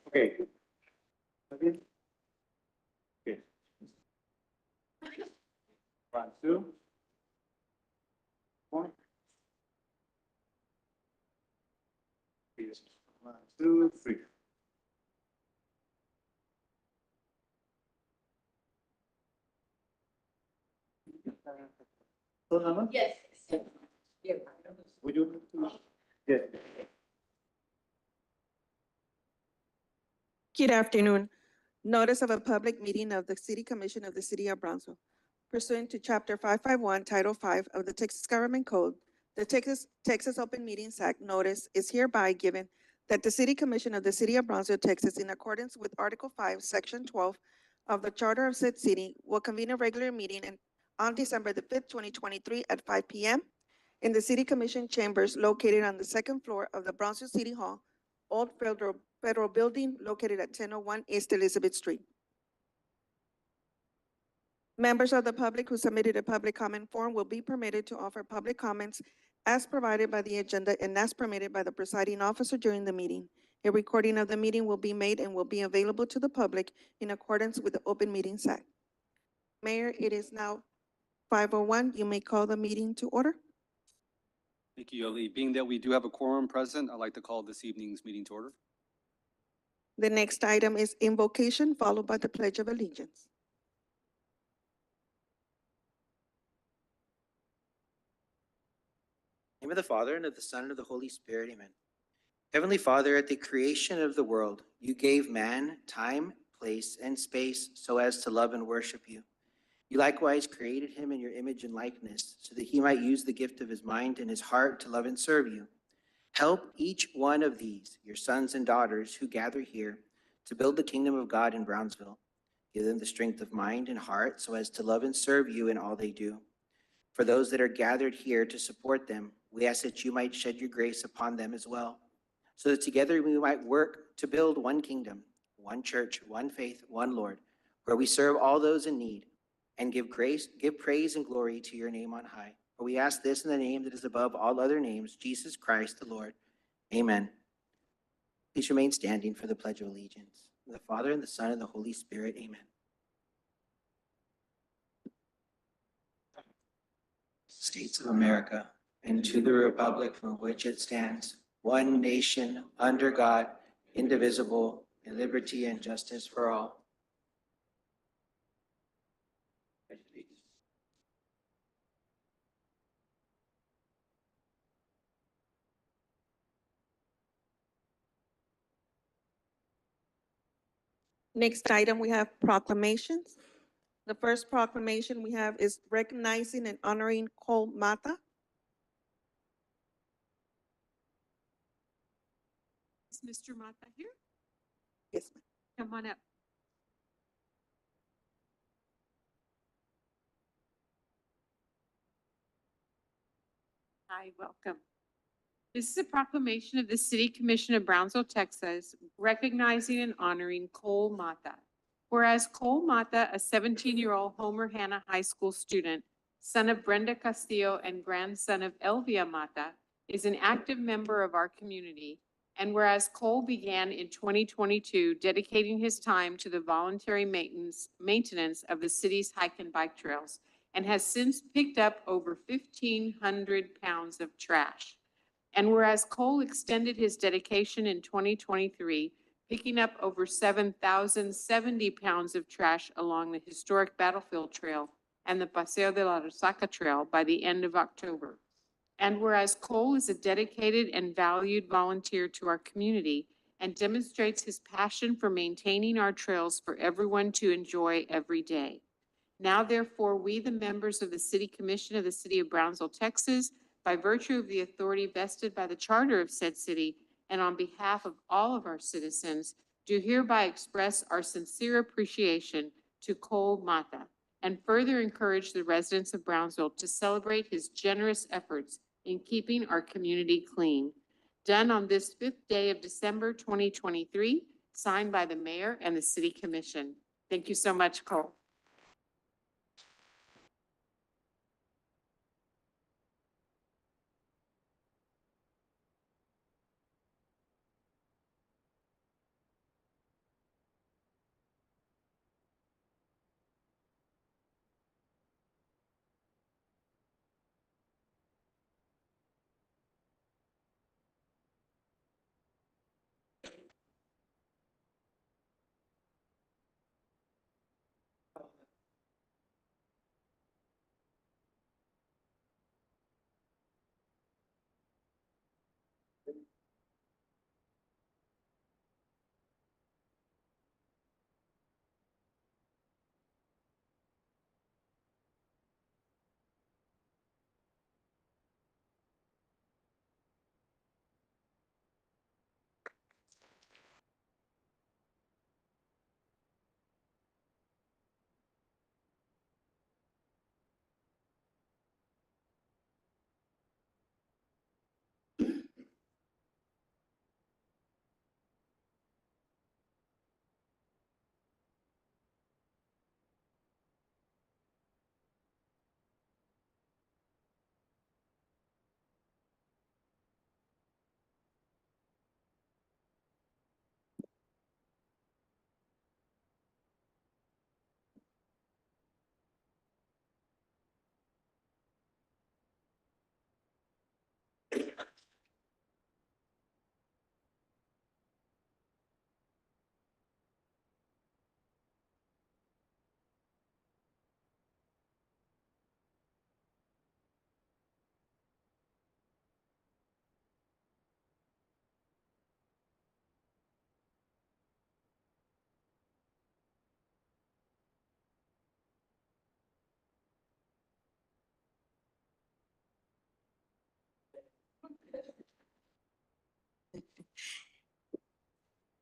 Okay. Okay. 1, 2. 1. 1, 2, 3. Yes. Would you? Yes. Good afternoon. Notice of a public meeting of the City Commission of the City of Brownsville. Pursuant to Chapter 551, Title 5 of the Texas Government Code, the Texas Open Meetings Act notice is hereby given that the City Commission of the City of Brownsville, Texas, in accordance with Article 5, Section 12 of the Charter of said city, will convene a regular meeting on December the 5th, 2023 at 5 p.m. in the City Commission chambers located on the second floor of the Brownsville City Hall, Old Federal Building located at 1001 East Elizabeth Street. Members of the public who submitted a public comment form will be permitted to offer public comments as provided by the agenda and as permitted by the presiding officer during the meeting. A recording of the meeting will be made and will be available to the public in accordance with the Open Meetings Act. Mayor, it is now 5:01. You may call the meeting to order. Thank you, Yoli. Being that we do have a quorum present, I'd like to call this evening's meeting to order. The next item is invocation, followed by the Pledge of Allegiance. In the name of the Father, and of the Son, and of the Holy Spirit, amen. Heavenly Father, at the creation of the world, you gave man time, place, and space so as to love and worship you. You likewise created him in your image and likeness, so that he might use the gift of his mind and his heart to love and serve you. Help each one of these, your sons and daughters who gather here, to build the kingdom of God in Brownsville. Give them the strength of mind and heart so as to love and serve you in all they do. For those that are gathered here to support them, we ask that you might shed your grace upon them as well, so that together we might work to build one kingdom, one church, one faith, one Lord, where we serve all those in need and give praise and glory to your name on high. For we ask this in the name that is above all other names, Jesus Christ the Lord. Amen. Please remain standing for the Pledge of Allegiance. In the Father, and the Son, and the Holy Spirit. Amen. States of America, and to the republic for which it stands, one nation, under God, indivisible, in liberty and justice for all. Next item, we have proclamations. The first proclamation we have is recognizing and honoring Cole Mata. Is Mr. Mata here? Yes, ma'am. Come on up. Hi, welcome. This is a proclamation of the City Commission of Brownsville, Texas, recognizing and honoring Cole Mata. Whereas Cole Mata, a 17-year-old Homer Hanna High School student, son of Brenda Castillo and grandson of Elvia Mata, is an active member of our community. And whereas Cole began in 2022 dedicating his time to the voluntary maintenance of the city's hike and bike trails, and has since picked up over 1,500 pounds of trash. And whereas Cole extended his dedication in 2023, picking up over 7,070 pounds of trash along the historic Battlefield Trail and the Paseo de la Resaca Trail by the end of October. And whereas Cole is a dedicated and valued volunteer to our community and demonstrates his passion for maintaining our trails for everyone to enjoy every day. Now, therefore, we, the members of the City Commission of the City of Brownsville, Texas, by virtue of the authority vested by the charter of said city and on behalf of all of our citizens, do hereby express our sincere appreciation to Cole Mata and further encourage the residents of Brownsville to celebrate his generous efforts in keeping our community clean. Done on this 5th day of December 2023, signed by the mayor and the city commission. Thank you so much, Cole.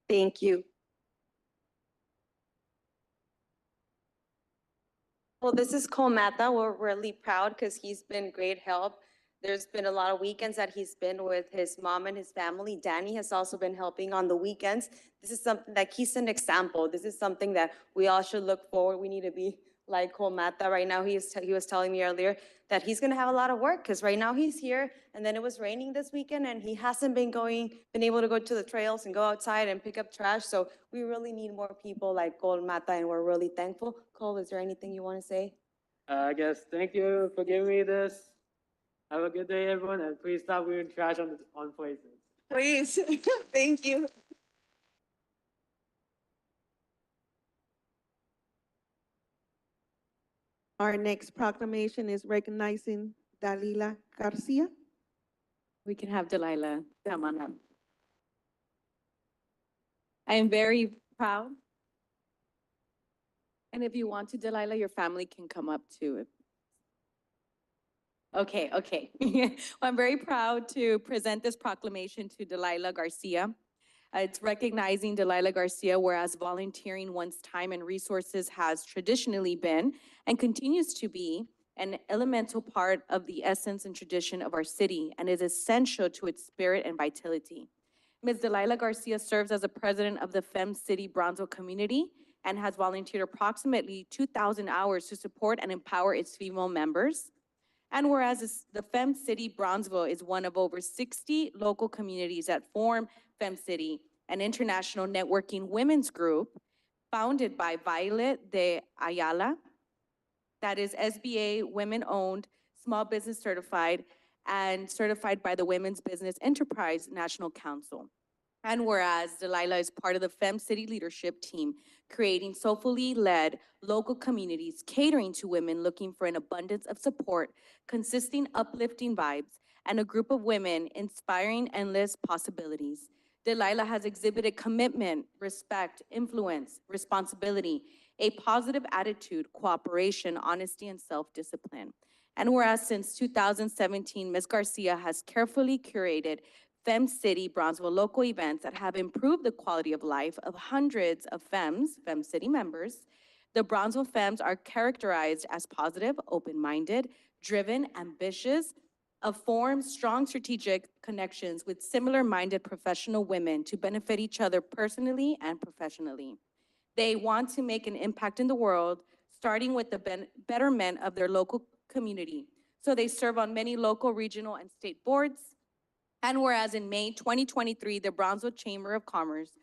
Thank you. Well, this is Cole Mata. We're really proud because he's been great help. There's been a lot of weekends that he's been with his mom and his family. Danny has also been helping on the weekends. This is something that he's an example. This is something that we all should look forward. We need to be like Cole Mata. Right now, he was telling me earlier that he's going to have a lot of work because right now he's here and then it was raining this weekend and he hasn't been able to go to the trails and go outside and pick up trash. So we really need more people like Cole Mata and we're really thankful. Cole, is there anything you want to say? I guess thank you for giving me this. Have a good day, everyone, and please stop leaving trash on places. Please, thank you. Our next proclamation is recognizing Dalila Garcia. We can have Delilah come on up. I am very proud. And if you want to, Delilah, your family can come up too. Okay. Well, I'm very proud to present this proclamation to Delilah Garcia. It's recognizing Delilah Garcia, whereas volunteering one's time and resources has traditionally been and continues to be an elemental part of the essence and tradition of our city and is essential to its spirit and vitality. Ms. Delilah Garcia serves as the president of the Fem City Brownsville community and has volunteered approximately 2,000 hours to support and empower its female members. And whereas the Fem City Brownsville is one of over 60 local communities that form Fem City, an international networking women's group founded by Violet de Ayala, that is SBA women-owned, small business certified, and certified by the Women's Business Enterprise National Council. And whereas Delilah is part of the Fem City leadership team, creating soulfully led local communities catering to women looking for an abundance of support, consisting uplifting vibes, and a group of women inspiring endless possibilities. Delilah has exhibited commitment, respect, influence, responsibility, a positive attitude, cooperation, honesty, and self-discipline. And whereas since 2017, Ms. Garcia has carefully curated Fem City Bronzeville local events that have improved the quality of life of hundreds of Fem City members. The Bronzeville Femmes are characterized as positive, open-minded, driven, ambitious, form strong strategic connections with similar-minded professional women to benefit each other personally and professionally. They want to make an impact in the world, starting with the betterment of their local community. So they serve on many local, regional, and state boards. And whereas in May 2023, the Bronzeville Chamber of Commerce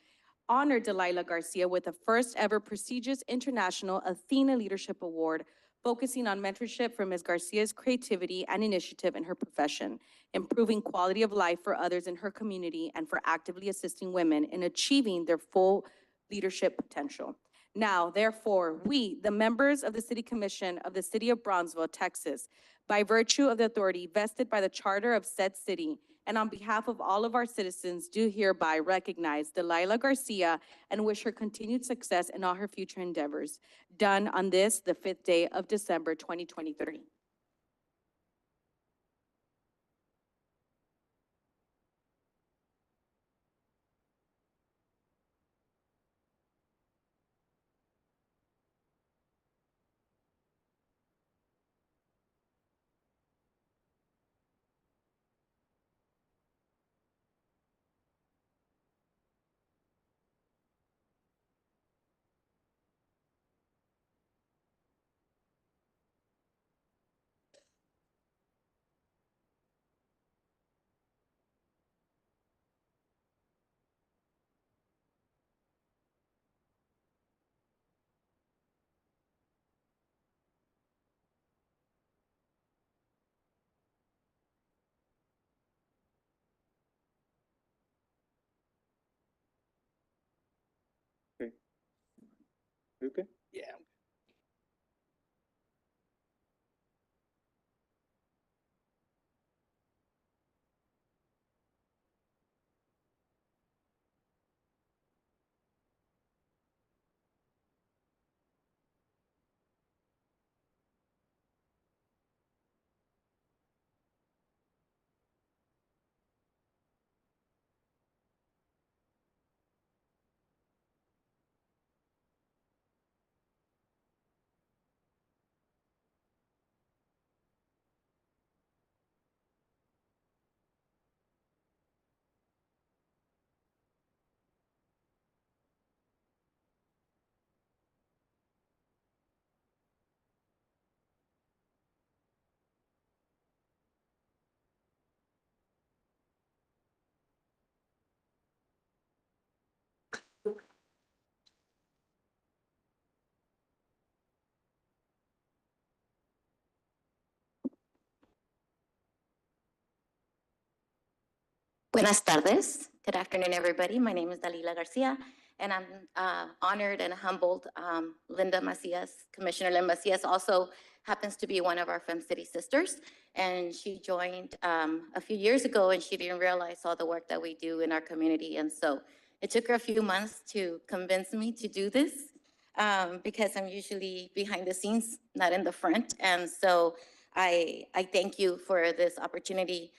honored Delilah Garcia with the first ever prestigious International Athena Leadership Award, focusing on mentorship for Ms. Garcia's creativity and initiative in her profession, improving quality of life for others in her community, and for actively assisting women in achieving their full leadership potential. Now, therefore, we, the members of the City Commission of the City of Bronzeville, Texas, by virtue of the authority vested by the Charter of said city, and on behalf of all of our citizens, do hereby recognize Delilah Garcia and wish her continued success in all her future endeavors. Done on this, the 5th day of December, 2023. Okay? Yeah. Buenas tardes. Good afternoon, everybody. My name is Dalila Garcia, and I'm honored and humbled. Linda Macias, Commissioner Linda Macias, also happens to be one of our Fem City sisters, and she joined a few years ago, and she didn't realize all the work that we do in our community. And so it took her a few months to convince me to do this because I'm usually behind the scenes, not in the front. And so I thank you for this opportunity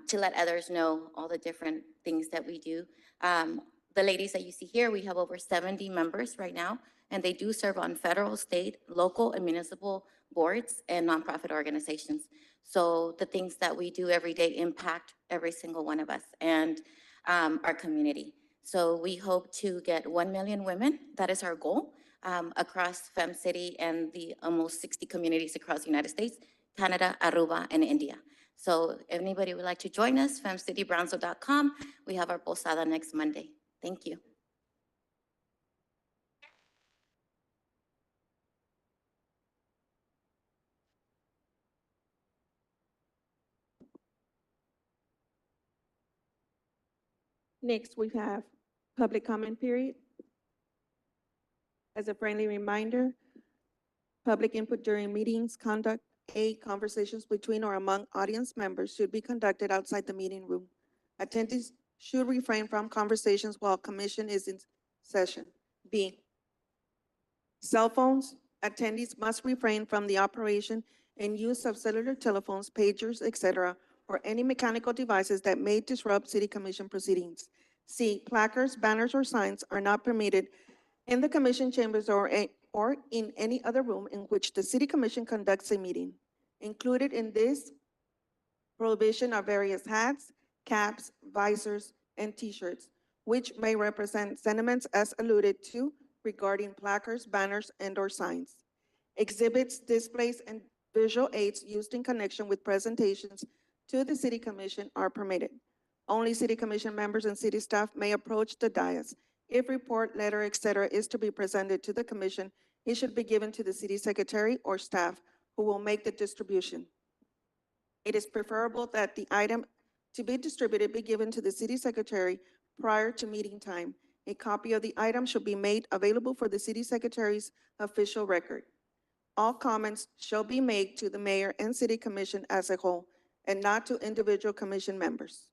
to let others know all the different things that we do. The ladies that you see here, we have over 70 members right now, and they do serve on federal, state, local, and municipal boards and nonprofit organizations. So the things that we do every day impact every single one of us and our community. So we hope to get 1 million women. That is our goal across Fem City and the almost 60 communities across the United States, Canada, Aruba, and India. So if anybody would like to join us, femcitybronzeville.com. We have our posada next Monday. Thank you. Next, we have public comment period. As a friendly reminder, public input during meetings, conversations between or among audience members should be conducted outside the meeting room. Attendees should refrain from conversations while commission is in session. B, cell phones. Attendees must refrain from the operation and use of cellular telephones, pagers, etc., or any mechanical devices that may disrupt city commission proceedings. C, placards, banners, or signs are not permitted in the commission chambers or in any other room in which the city commission conducts a meeting. Included in this prohibition are various hats, caps, visors, and T-shirts, which may represent sentiments as alluded to regarding placards, banners, and/or signs. Exhibits, displays, and visual aids used in connection with presentations to the city commission are permitted. Only city commission members and city staff may approach the dais. If report, letter, etc. is to be presented to the commission, it should be given to the city secretary or staff who will make the distribution. It is preferable that the item to be distributed be given to the city secretary prior to meeting time. A copy of the item should be made available for the city secretary's official record. All comments shall be made to the mayor and city commission as a whole and not to individual commission members.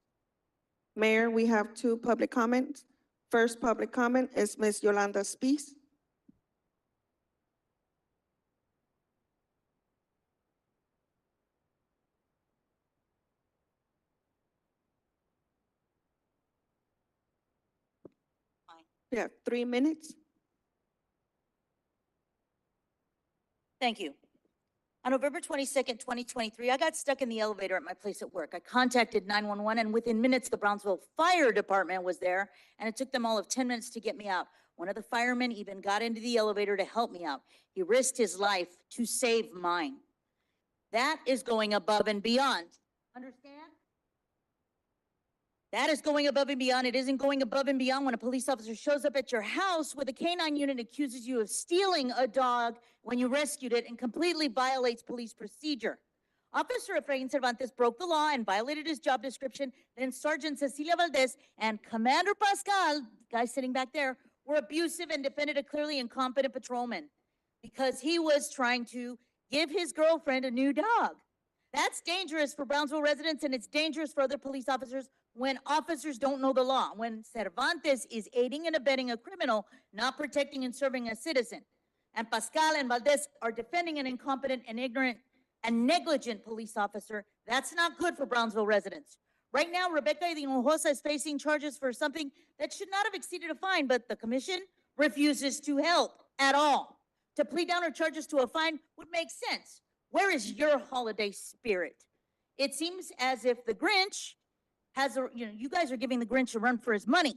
Mayor, we have two public comments. First public comment is Ms. Yolanda Spees. You have 3 minutes. Thank you. On November 22nd, 2023, I got stuck in the elevator at my place at work. I contacted 911, and within minutes, the Brownsville Fire Department was there, and it took them all of 10 minutes to get me out. One of the firemen even got into the elevator to help me out. He risked his life to save mine. That is going above and beyond. Understand? That is going above and beyond. It isn't going above and beyond when a police officer shows up at your house with a canine unit and accuses you of stealing a dog when you rescued it and completely violates police procedure. Officer Efrain Cervantes broke the law and violated his job description. Then Sergeant Cecilia Valdez and Commander Pascal, guy sitting back there, were abusive and defended a clearly incompetent patrolman because he was trying to give his girlfriend a new dog. That's dangerous for Brownsville residents, and it's dangerous for other police officers when officers don't know the law, when Cervantes is aiding and abetting a criminal, not protecting and serving a citizen. And Pascal and Valdez are defending an incompetent and ignorant and negligent police officer. That's not good for Brownsville residents. Right now, Rebecca Hinojosa is facing charges for something that should not have exceeded a fine, but the commission refuses to help at all. To plead down her charges to a fine would make sense. Where is your holiday spirit? It seems as if the Grinch has you guys are giving the Grinch a run for his money.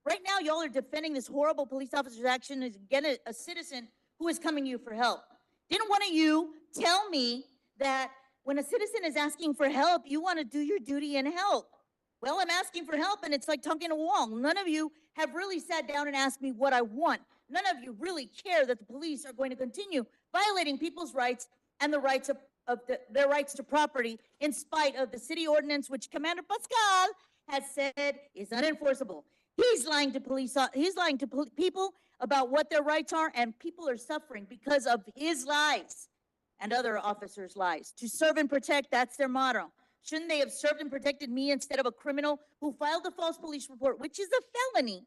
Right now, y'all are defending this horrible police officer's action against a citizen who is coming to you for help. Didn't one of you tell me that when a citizen is asking for help, you want to do your duty and help? Well, I'm asking for help, and it's like talking to a wall. None of you have really sat down and asked me what I want. None of you really care that the police are going to continue violating people's rights and the rights of their rights to property in spite of the city ordinance, which Commander Pascal has said is unenforceable. He's lying to people about what their rights are, and people are suffering because of his lies and other officers' lies. To serve and protect, that's their motto. Shouldn't they have served and protected me instead of a criminal who filed a false police report, which is a felony,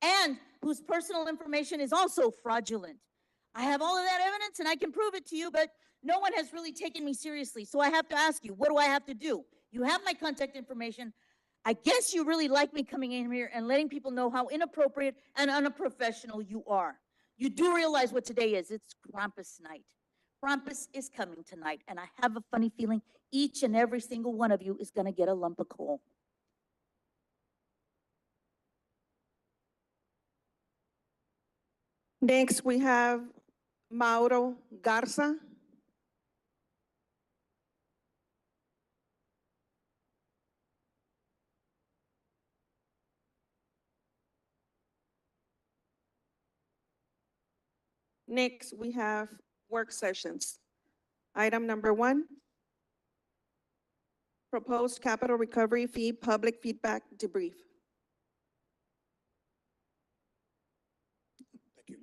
and whose personal information is also fraudulent? I have all of that evidence and I can prove it to you, but no one has really taken me seriously. So I have to ask you, what do I have to do? You have my contact information. I guess you really like me coming in here and letting people know how inappropriate and unprofessional you are. You do realize what today is. It's Krampus night. Krampus is coming tonight, and I have a funny feeling each and every single one of you is going to get a lump of coal. Next, we have Mauro Garza. Next, we have work sessions. Item number 1, proposed capital recovery fee public feedback debrief. Thank you.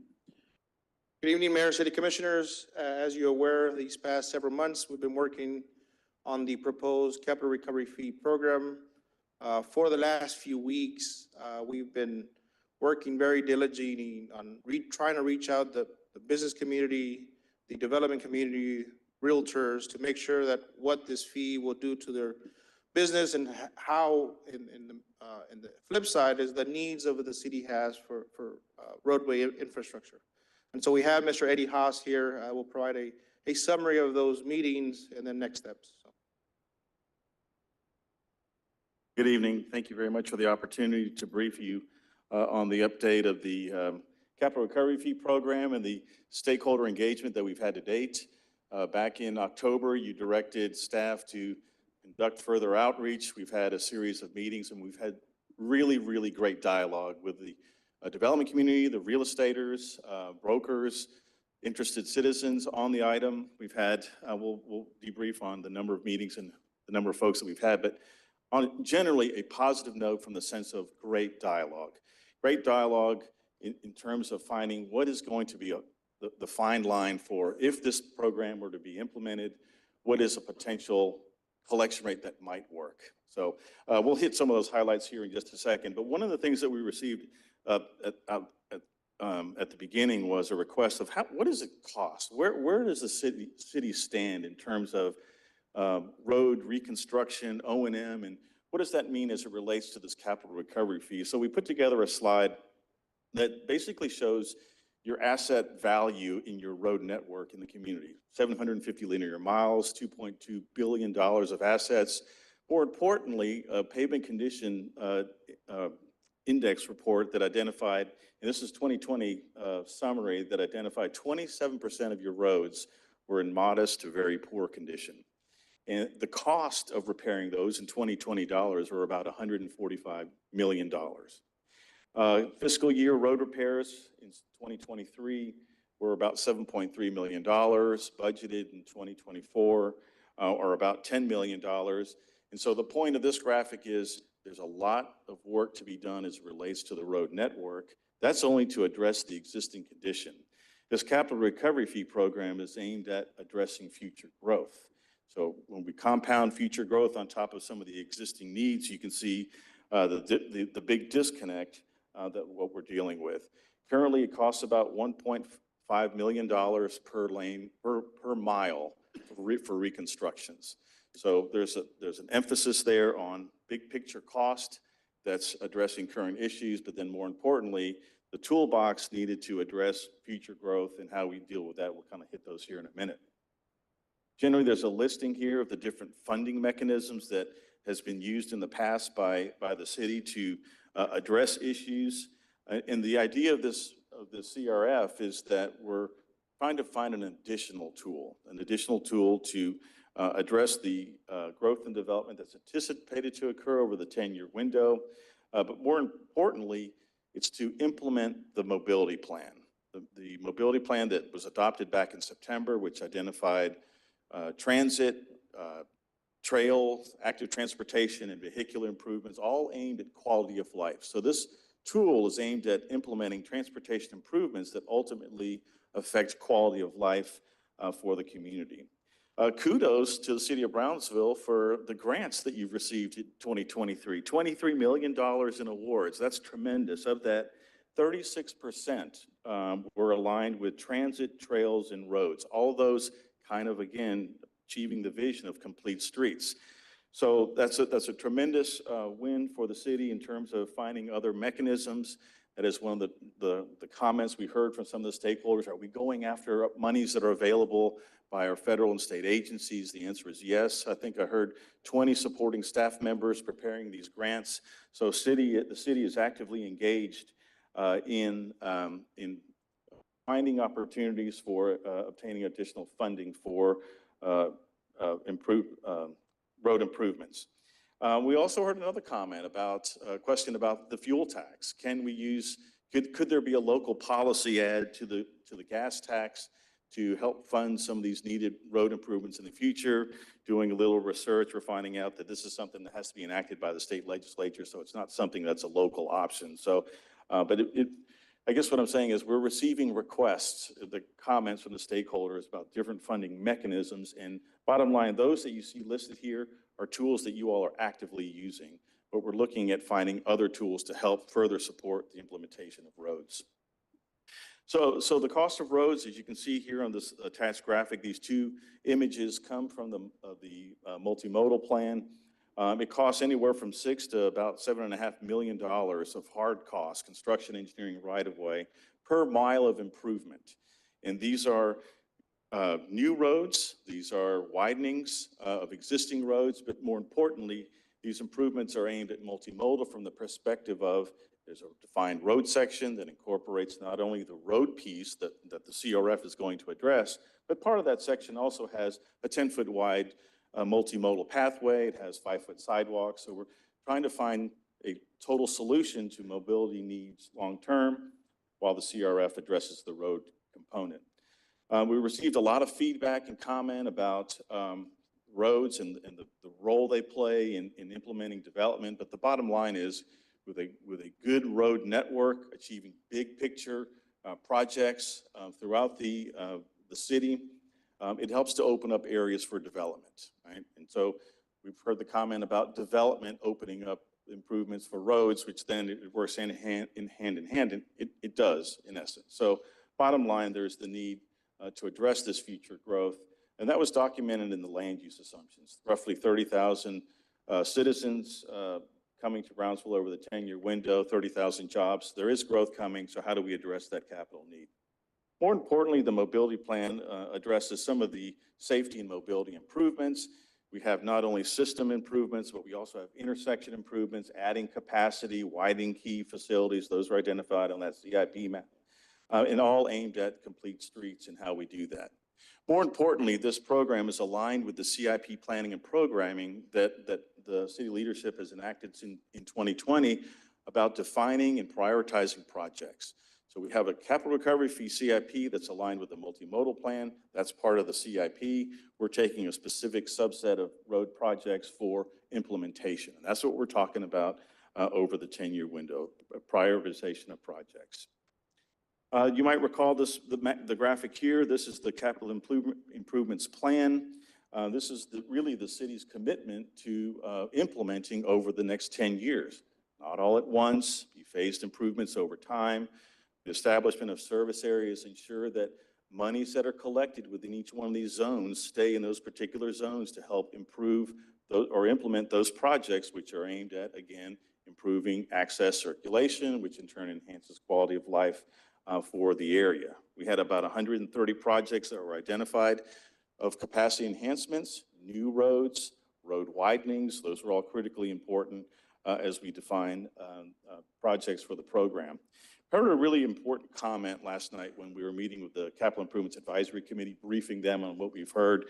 Good evening, Mayor, City Commissioners. As you're aware, these past several months, we've been working on the proposed capital recovery fee program. For the last few weeks, we've been working very diligently on trying to reach out the business community, the development community, realtors to make sure that what this fee will do to their business and how, in the flip side, is the needs of the city has for roadway infrastructure. And so we have Mr. Eddie Haas here. I will provide a summary of those meetings and then next steps. So. Good evening. Thank you very much for the opportunity to brief you on the update of the capital recovery fee program and the stakeholder engagement that we've had to date. Back in October, you directed staff to conduct further outreach. We've had a series of meetings and we've had really, really great dialogue with the development community, the real estaters, brokers, interested citizens on the item. We've had, we'll debrief on the number of meetings and the number of folks that we've had, but on generally a positive note from the sense of great dialogue. Great dialogue in terms of finding what is going to be the fine line for if this program were to be implemented, what is a potential collection rate that might work. So we'll hit some of those highlights here in just a second. But one of the things that we received at the beginning was a request of what does it cost? Where does the city stand in terms of road reconstruction, O&M, and what does that mean as it relates to this capital recovery fee? So we put together a slide that basically shows your asset value in your road network in the community. 750 linear miles, $2.2 billion of assets. More importantly, a pavement condition index report that identified, and this is 2020 summary, that identified 27% of your roads were in modest to very poor condition. And the cost of repairing those in 2020 dollars were about $145 million. Fiscal year road repairs in 2023 were about $7.3 million, budgeted in 2024 are about $10 million. And so the point of this graphic is there's a lot of work to be done as it relates to the road network. That's only to address the existing condition. This capital recovery fee program is aimed at addressing future growth. So when we compound future growth on top of some of the existing needs, you can see the big disconnect that what we're dealing with. Currently, it costs about $1.5 million per lane, per mile for reconstructions. So there's an emphasis there on big picture cost that's addressing current issues, but then more importantly, the toolbox needed to address future growth and how we deal with that. We'll kind of hit those here in a minute. Generally, there's a listing here of the different funding mechanisms that has been used in the past by the city to address issues. And the idea of the CRF is that we're trying to find an additional tool to address the growth and development that's anticipated to occur over the 10-year window. But more importantly, it's to implement the mobility plan. The mobility plan that was adopted back in September, which identified transit, trails, active transportation, and vehicular improvements, all aimed at quality of life. So this tool is aimed at implementing transportation improvements that ultimately affect quality of life for the community. Kudos to the city of Brownsville for the grants that you've received in 2023, $23 million in awards. That's tremendous. Of that, 36% were aligned with transit, trails, and roads. All those kind of, again, achieving the vision of complete streets. So that's a tremendous win for the city in terms of finding other mechanisms. That is one of the comments we heard from some of the stakeholders. Are we going after monies that are available by our federal and state agencies? The answer is yes. I think I heard 20 supporting staff members preparing these grants. So the city is actively engaged in finding opportunities for obtaining additional funding for road improvements. We also heard another comment about a question about the fuel tax. Can we use, could there be a local policy add to the gas tax to help fund some of these needed road improvements in the future? Doing a little research, we're finding out that this is something that has to be enacted by the state legislature, so it's not something that's a local option. So, but I guess what I'm saying is we're receiving requests, the comments from the stakeholders about different funding mechanisms, and bottom line, those that you see listed here are tools that you all are actively using, but we're looking at finding other tools to help further support the implementation of roads. So the cost of roads, as you can see here on this attached graphic, these two images come from the multimodal plan. It costs anywhere from $6 to about $7.5 million of hard costs, construction, engineering, right-of-way, per mile of improvement. And these are new roads, these are widenings of existing roads, but more importantly, these improvements are aimed at multimodal from the perspective of there's a defined road section that incorporates not only the road piece that the CRF is going to address, but part of that section also has a 10-foot wide multimodal pathway. It has 5-foot sidewalks. So we're trying to find a total solution to mobility needs long-term while the CRF addresses the road component. We received a lot of feedback and comment about roads and the role they play in implementing development. But the bottom line is, with a good road network, achieving big picture projects throughout the city, it helps to open up areas for development, right? And so we've heard the comment about development opening up improvements for roads, which then it works hand in hand, and it does in essence. So bottom line, there's the need to address this future growth, and that was documented in the land use assumptions. Roughly 30,000 citizens coming to Brownsville over the 10-year window, 30,000 jobs. There is growth coming, so how do we address that capital need? More importantly, the mobility plan addresses some of the safety and mobility improvements. We have not only system improvements, but we also have intersection improvements, adding capacity, widening key facilities. Those are identified on that CIP map, and all aimed at complete streets and how we do that. More importantly, this program is aligned with the CIP planning and programming that the city leadership has enacted in 2020 about defining and prioritizing projects. So we have a capital recovery fee CIP that's aligned with the multimodal plan. That's part of the CIP. We're taking a specific subset of road projects for implementation. And that's what we're talking about over the 10-year window, prioritization of projects. You might recall the graphic here. This is the capital improvements plan. This is really the city's commitment to implementing over the next 10 years. Not all at once, be phased improvements over time. The establishment of service areas ensure that monies that are collected within each one of these zones stay in those particular zones to help improve or implement those projects, which are aimed at, again, improving access circulation, which in turn enhances quality of life for the area. We had about 130 projects that were identified of capacity enhancements, new roads, road widenings. Those are all critically important as we define projects for the program. I heard a really important comment last night when we were meeting with the Capital Improvements Advisory Committee, briefing them on what we've heard.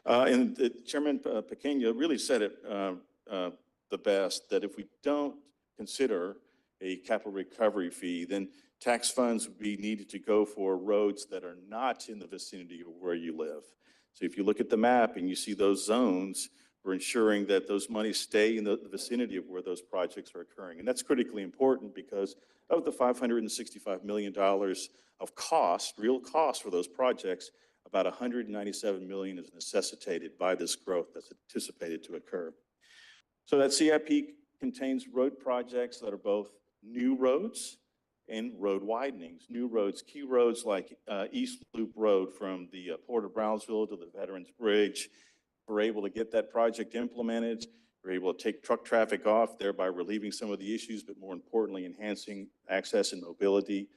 And Chairman Pequena really said it the best, that if we don't consider a capital recovery fee, then tax funds would be needed to go for roads that are not in the vicinity of where you live. So if you look at the map and you see those zones, we're ensuring that those monies stay in the vicinity of where those projects are occurring. And that's critically important because of the $565 million of cost, real cost for those projects, about $197 million is necessitated by this growth that's anticipated to occur. So that CIP contains road projects that are both new roads and road widenings. New roads, key roads like East Loop Road from the Port of Brownsville to the Veterans Bridge. We're able to get that project implemented. We're able to take truck traffic off, thereby relieving some of the issues, but more importantly, enhancing access and mobility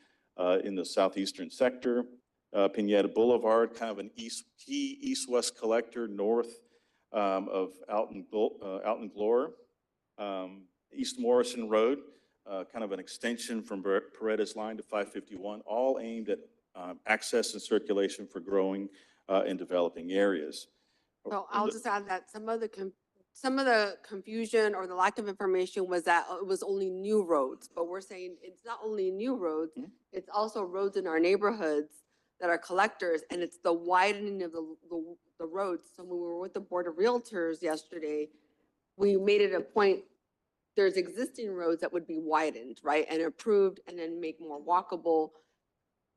in the southeastern sector. Pineda Boulevard, kind of an key east-west collector north of Alton Glore. East Morrison Road, kind of an extension from Paredes Line to 551, all aimed at access and circulation for growing and developing areas. So I'll just add that some of the confusion or the lack of information was that it was only new roads, but we're saying it's not only new roads, it's also roads in our neighborhoods that are collectors, and it's the widening of the roads. So when we were with the Board of Realtors yesterday, we made it a point, there's existing roads that would be widened, right, and improved, and then make more walkable,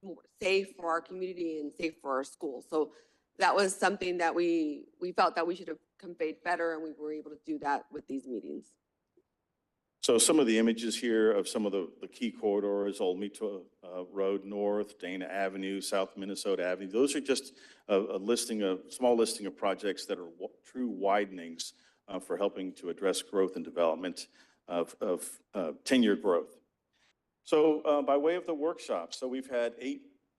more safe for our community and safe for our schools. So that was something that we felt that we should have conveyed better, and we were able to do that with these meetings. So some of the images here of some of the key corridors, Old Mito Road North, Dana Avenue, South Minnesota Avenue, those are just a small listing of projects that are true widenings for helping to address growth and development of 10-year growth. So by way of the workshops, so we've had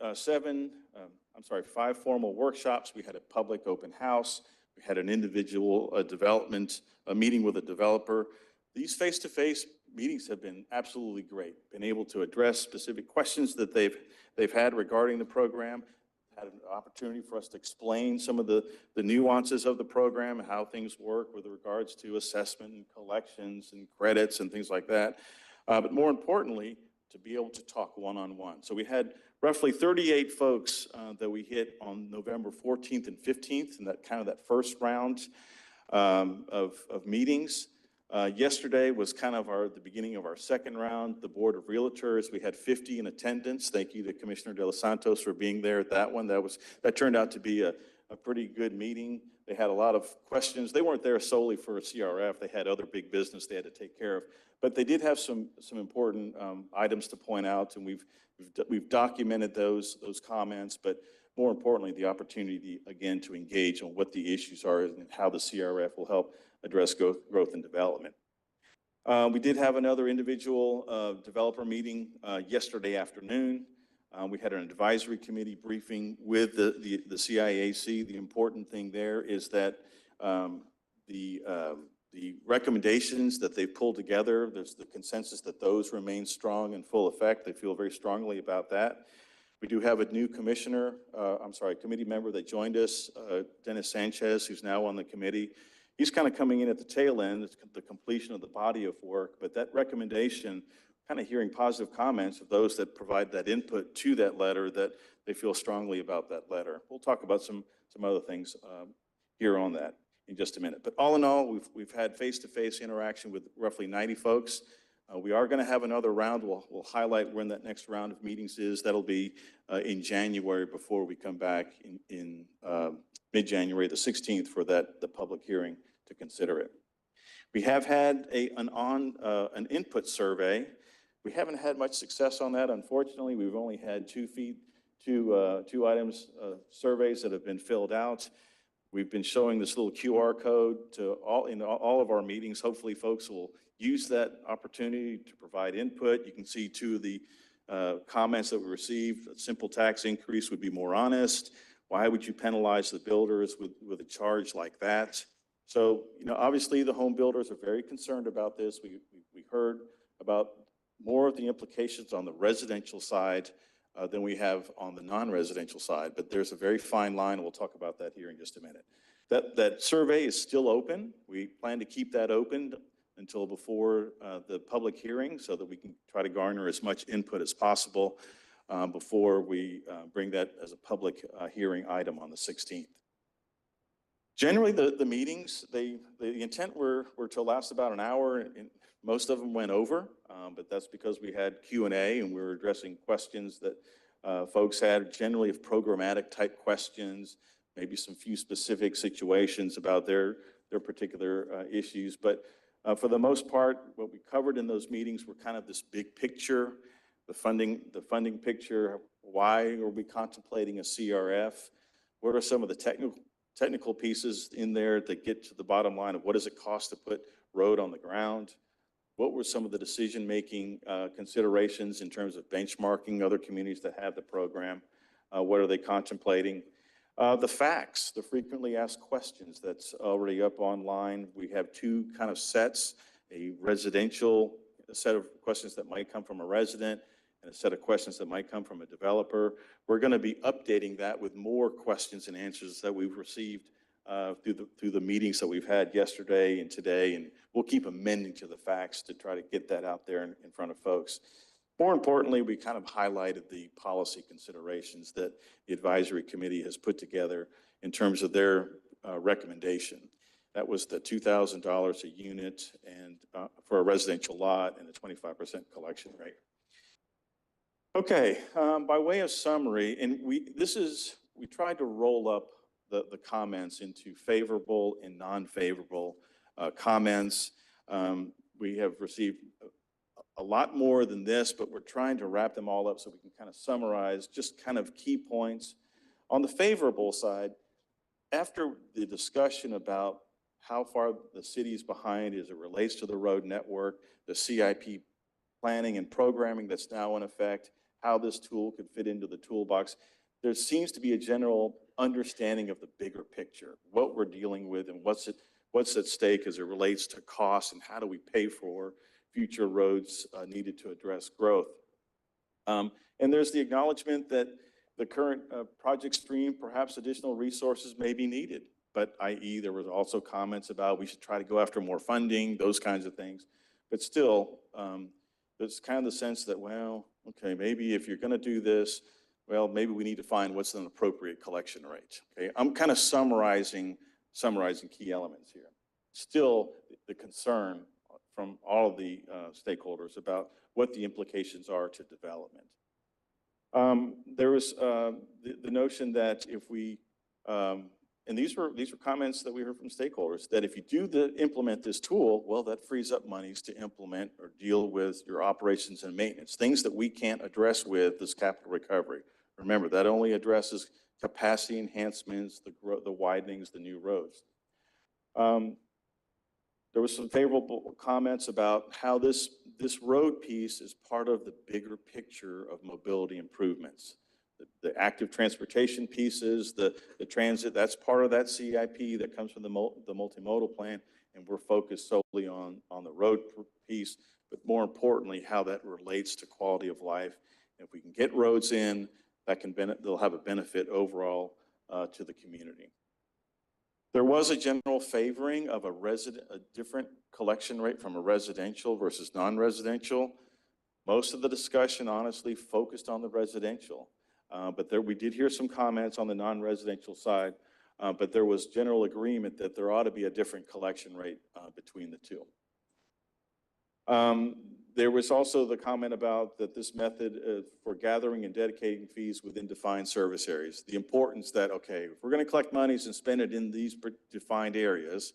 5 formal workshops. We had a public open house. We had an individual meeting with a developer. These face-to-face meetings have been absolutely great. Been able to address specific questions that they've had regarding the program. Had an opportunity for us to explain some of the nuances of the program and how things work with regards to assessment and collections and credits and things like that. But more importantly, to be able to talk one-on-one. So we had roughly 38 folks that we hit on November 14th and 15th, and that first round of meetings. Yesterday was kind of the beginning of our second round. The Board of Realtors, we had 50 in attendance. Thank you to Commissioner De Los Santos for being there at that one. That turned out to be a pretty good meeting. They had a lot of questions. They weren't there solely for a CRF. They had other big business they had to take care of. But they did have some important items to point out, and we've documented those comments. But more importantly, the opportunity again to engage on what the issues are and how the CRF will help address growth and development. We did have another individual developer meeting yesterday afternoon. We had an advisory committee briefing with the CIAC. The important thing there is that the recommendations that they've pulled together, there's the consensus that those remain strong and full effect. They feel very strongly about that. We do have a new committee member that joined us, Dennis Sanchez, who's now on the committee. He's kind of coming in at the tail end, the completion of the body of work, but that recommendation, kind of hearing positive comments of those that provide that input to that letter, that they feel strongly about that letter. We'll talk about some other things here on that in just a minute. But all in all, we've had face-to-face interaction with roughly 90 folks. We are going to have another round. We'll highlight when that next round of meetings is. That'll be in January before we come back in mid-January, the 16th, for the public hearing to consider it. We have had an input survey. We haven't had much success on that, unfortunately. We've only had two items, surveys that have been filled out. We've been showing this little QR code in all of our meetings. Hopefully folks will use that opportunity to provide input. You can see two of the comments that we received. A simple tax increase would be more honest. Why would you penalize the builders with a charge like that? So, obviously the home builders are very concerned about this. We heard about more of the implications on the residential side than we have on the non-residential side, but there's a very fine line, and we'll talk about that here in just a minute. That survey is still open. We plan to keep that open until before the public hearing so that we can try to garner as much input as possible before we bring that as a public hearing item on the 16th. Generally, the meetings, the intent were to last about an hour, and most of them went over, but that's because we had Q&A and we were addressing questions that folks had, generally of programmatic type questions, maybe some few specific situations about their particular issues. But for the most part, what we covered in those meetings were kind of this big picture, the funding picture. Why are we contemplating a CRF? What are some of the technical pieces in there that get to the bottom line of what does it cost to put road on the ground? What were some of the decision-making considerations in terms of benchmarking other communities that have the program? What are they contemplating? The facts, the frequently asked questions that's already up online. We have two kind of sets, a set of questions that might come from a resident and a set of questions that might come from a developer. We're going to be updating that with more questions and answers that we've received through the meetings that we've had yesterday and today, and we'll keep amending to the facts to try to get that out there in front of folks. More importantly, we kind of highlighted the policy considerations that the advisory committee has put together in terms of their recommendation. That was the $2,000 a unit and for a residential lot and a 25% collection rate. Okay, by way of summary, and we tried to roll up the comments into favorable and non-favorable comments. we have received a lot more than this, but we're trying to wrap them all up so we can kind of summarize just kind of key points. On the favorable side, after the discussion about how far the city is behind as it relates to the road network, the CIP planning and programming that's now in effect, how this tool could fit into the toolbox, there seems to be a general understanding of the bigger picture, what we're dealing with and what's at stake as it relates to costs and how do we pay for future roads needed to address growth. And there's the acknowledgement that the current project stream, perhaps additional resources may be needed, but i.e. there was also comments about we should try to go after more funding, those kinds of things. But still, there's kind of the sense that, well, okay, maybe if you're gonna do this, well, maybe we need to find what's an appropriate collection rate, okay? I'm kind of summarizing key elements here. Still, the concern from all of the stakeholders about what the implications are to development. There was the notion that if we, and these were comments that we heard from stakeholders, that if you do implement this tool, well, that frees up monies to implement or deal with your operations and maintenance, things that we can't address with this capital recovery. Remember, that only addresses capacity enhancements, the widenings, the new roads. There was some favorable comments about how this road piece is part of the bigger picture of mobility improvements. The active transportation pieces, the transit, that's part of that CIP that comes from the multimodal plan, and we're focused solely on the road piece, but more importantly, how that relates to quality of life. And if we can get roads in, they'll have a benefit overall to the community. There was a general favoring of a different collection rate from a residential versus non-residential. Most of the discussion, honestly, focused on the residential, but we did hear some comments on the non-residential side, but there was general agreement that there ought to be a different collection rate between the two. There was also the comment about that this method for gathering and dedicating fees within defined service areas. The importance that, okay, if we're going to collect monies and spend it in these defined areas,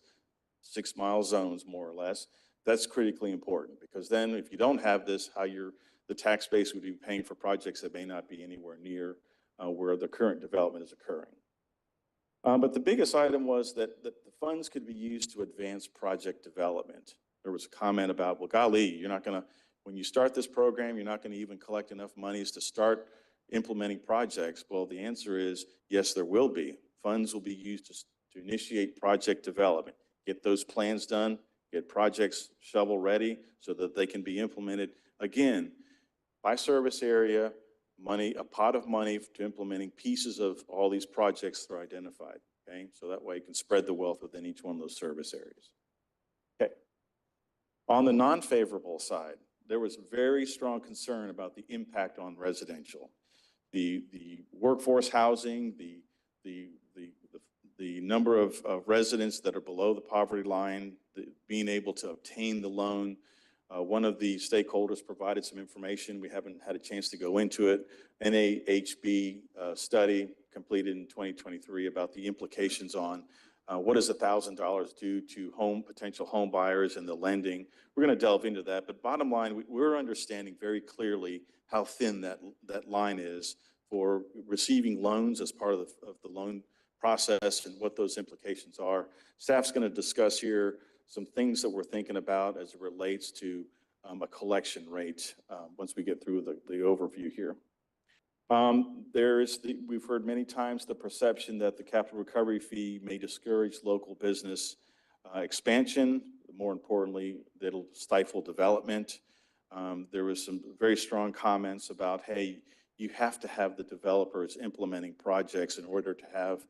6 mile zones more or less, that's critically important because then if you don't have this, the tax base would be paying for projects that may not be anywhere near where the current development is occurring. But the biggest item was that the funds could be used to advance project development. There was a comment about, well, golly, when you start this program, you're not going to even collect enough monies to start implementing projects. Well, the answer is, yes, there will be. Funds will be used to initiate project development, get those plans done, get projects shovel ready so that they can be implemented. Again, by service area, a pot of money to implementing pieces of all these projects that are identified, okay? So that way you can spread the wealth within each one of those service areas. Okay. On the non-favorable side, there was very strong concern about the impact on residential. The workforce housing, the number of residents that are below the poverty line, being able to obtain the loan. One of the stakeholders provided some information. We haven't had a chance to go into it. NAHB study completed in 2023 about the implications on what does $1,000 do to potential home buyers and the lending. We're going to delve into that, but bottom line, we're understanding very clearly how thin that line is for receiving loans as part of the loan process and what those implications are. Staff's going to discuss here some things that we're thinking about as it relates to a collection rate once we get through the overview here. We've heard many times the perception that the capital recovery fee may discourage local business expansion. More importantly, it'll stifle development. There was some very strong comments about, hey, you have to have the developers implementing projects in order to have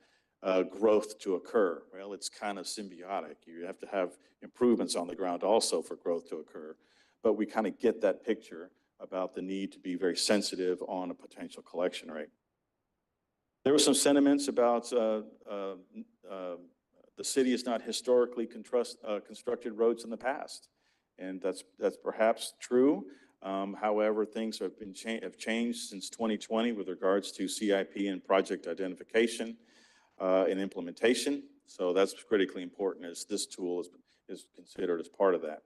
growth to occur. Well, it's kind of symbiotic. You have to have improvements on the ground also for growth to occur. But we kind of get that picture about the need to be very sensitive on a potential collection rate. There were some sentiments about the city has not historically constructed roads in the past. And that's perhaps true. However, things have changed since 2020 with regards to CIP and project identification and implementation. So that's critically important as this tool is considered as part of that.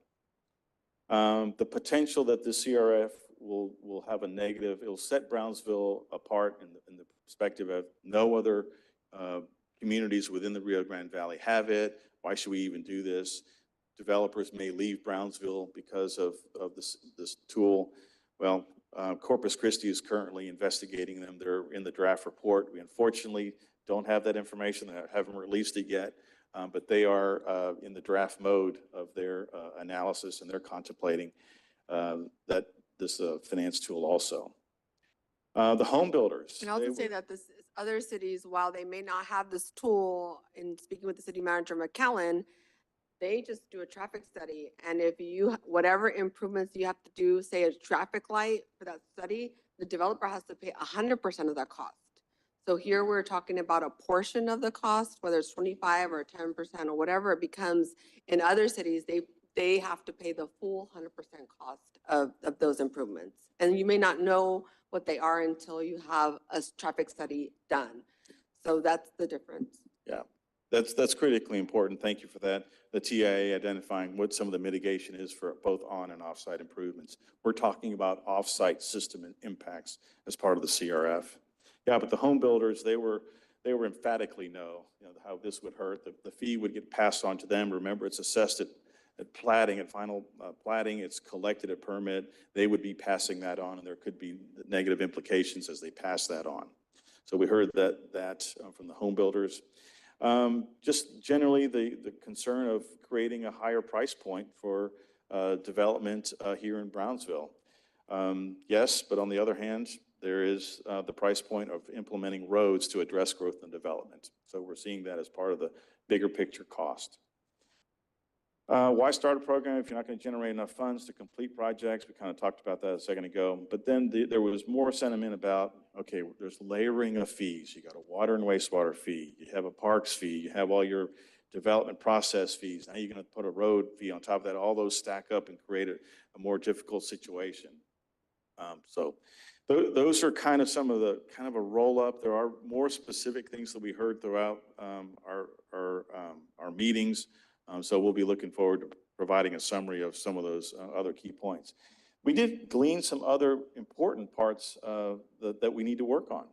The potential that the CRF will have a negative, it'll set Brownsville apart in the perspective of no other communities within the Rio Grande Valley have it. Why should we even do this? Developers may leave Brownsville because of this tool. Well, Corpus Christi is currently investigating them. They're in the draft report. We unfortunately don't have that information. They haven't released it yet, but they are in the draft mode of their analysis, and they're contemplating that this finance tool also. The home builders. And I'll just say that this other cities, while they may not have this tool, in speaking with the city manager McKellen, they just do a traffic study. And if you, whatever improvements you have to do, say a traffic light for that study, the developer has to pay 100% of that cost. So here we're talking about a portion of the cost, whether it's 25 or 10% or whatever it becomes. In other cities, they have to pay the full 100% cost of those improvements. And you may not know what they are until you have a traffic study done. So that's the difference. Yeah, that's critically important. Thank you for that. The TIA identifying what some of the mitigation is for both on and off-site improvements. We're talking about off-site system impacts as part of the CRF. Yeah, but the home builders, they were emphatically no, how this would hurt. The fee would get passed on to them. Remember, it's assessed at platting, at final platting, it's collected at permit. They would be passing that on, and there could be negative implications as they pass that on. So we heard that from the home builders. Just generally the concern of creating a higher price point for development here in Brownsville. Yes, but on the other hand, there is the price point of implementing roads to address growth and development. So we're seeing that as part of the bigger picture cost. Why start a program if you're not going to generate enough funds to complete projects? We kind of talked about that a second ago. But then there was more sentiment about, okay, there's layering of fees. You got a water and wastewater fee. You have a parks fee. You have all your development process fees. Now you're going to put a road fee on top of that. All those stack up and create a more difficult situation. So those are kind of some of the kind of a roll up. There are more specific things that we heard throughout our meetings. So we'll be looking forward to providing a summary of some of those other key points. We did glean some other important parts that we need to work on.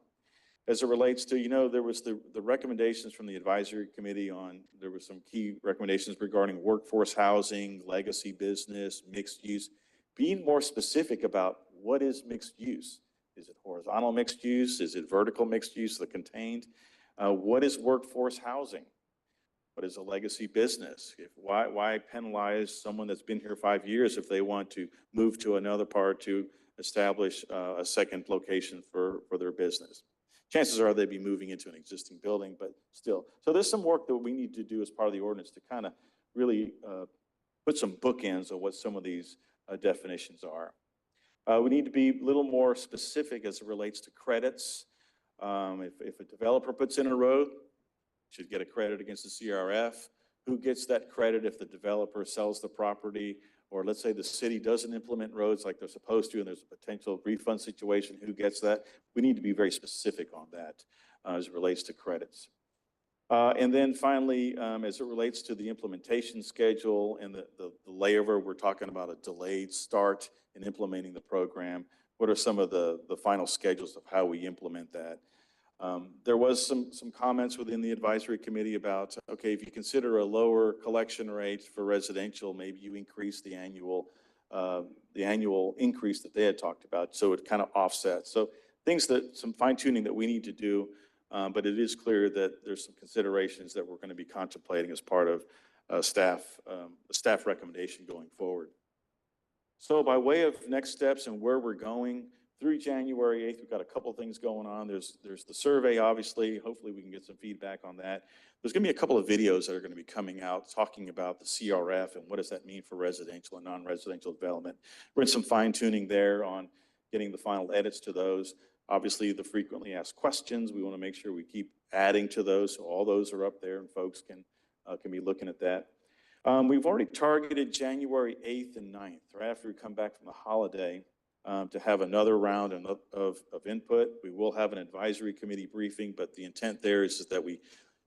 As it relates to, there was the recommendations from the advisory committee on, there were some key recommendations regarding workforce housing, legacy business, mixed use. Being more specific about what is mixed use. Is it horizontal mixed use? Is it vertical mixed use, the contained? What is workforce housing? What is a legacy business? Why penalize someone that's been here 5 years if they want to move to another part to establish a second location for their business? Chances are they'd be moving into an existing building, but still. So there's some work that we need to do as part of the ordinance to kind of really put some bookends on what some of these definitions are. We need to be a little more specific as it relates to credits. If a developer puts in a road, should get a credit against the CRF. Who gets that credit if the developer sells the property? Or let's say the city doesn't implement roads like they're supposed to and there's a potential refund situation, who gets that? We need to be very specific on that as it relates to credits. And then finally, as it relates to the implementation schedule and the layover, we're talking about a delayed start in implementing the program. What are some of the final schedules of how we implement that? There was some comments within the advisory committee about, okay, if you consider a lower collection rate for residential, maybe you increase the annual increase that they had talked about, so it kind of offsets. So some fine tuning that we need to do, but it is clear that there's some considerations that we're going to be contemplating as part of a staff recommendation going forward. So by way of next steps and where we're going, through January 8th, we've got a couple of things going on. There's the survey, obviously. Hopefully we can get some feedback on that. There's going to be a couple of videos that are going to be coming out talking about the CRF and what does that mean for residential and non-residential development. We're in some fine tuning there on getting the final edits to those. Obviously, the frequently asked questions, we want to make sure we keep adding to those. So all those are up there and folks can be looking at that. We've already targeted January 8th and 9th, right after we come back from the holiday, to have another round of input. We will have an advisory committee briefing, but the intent there is that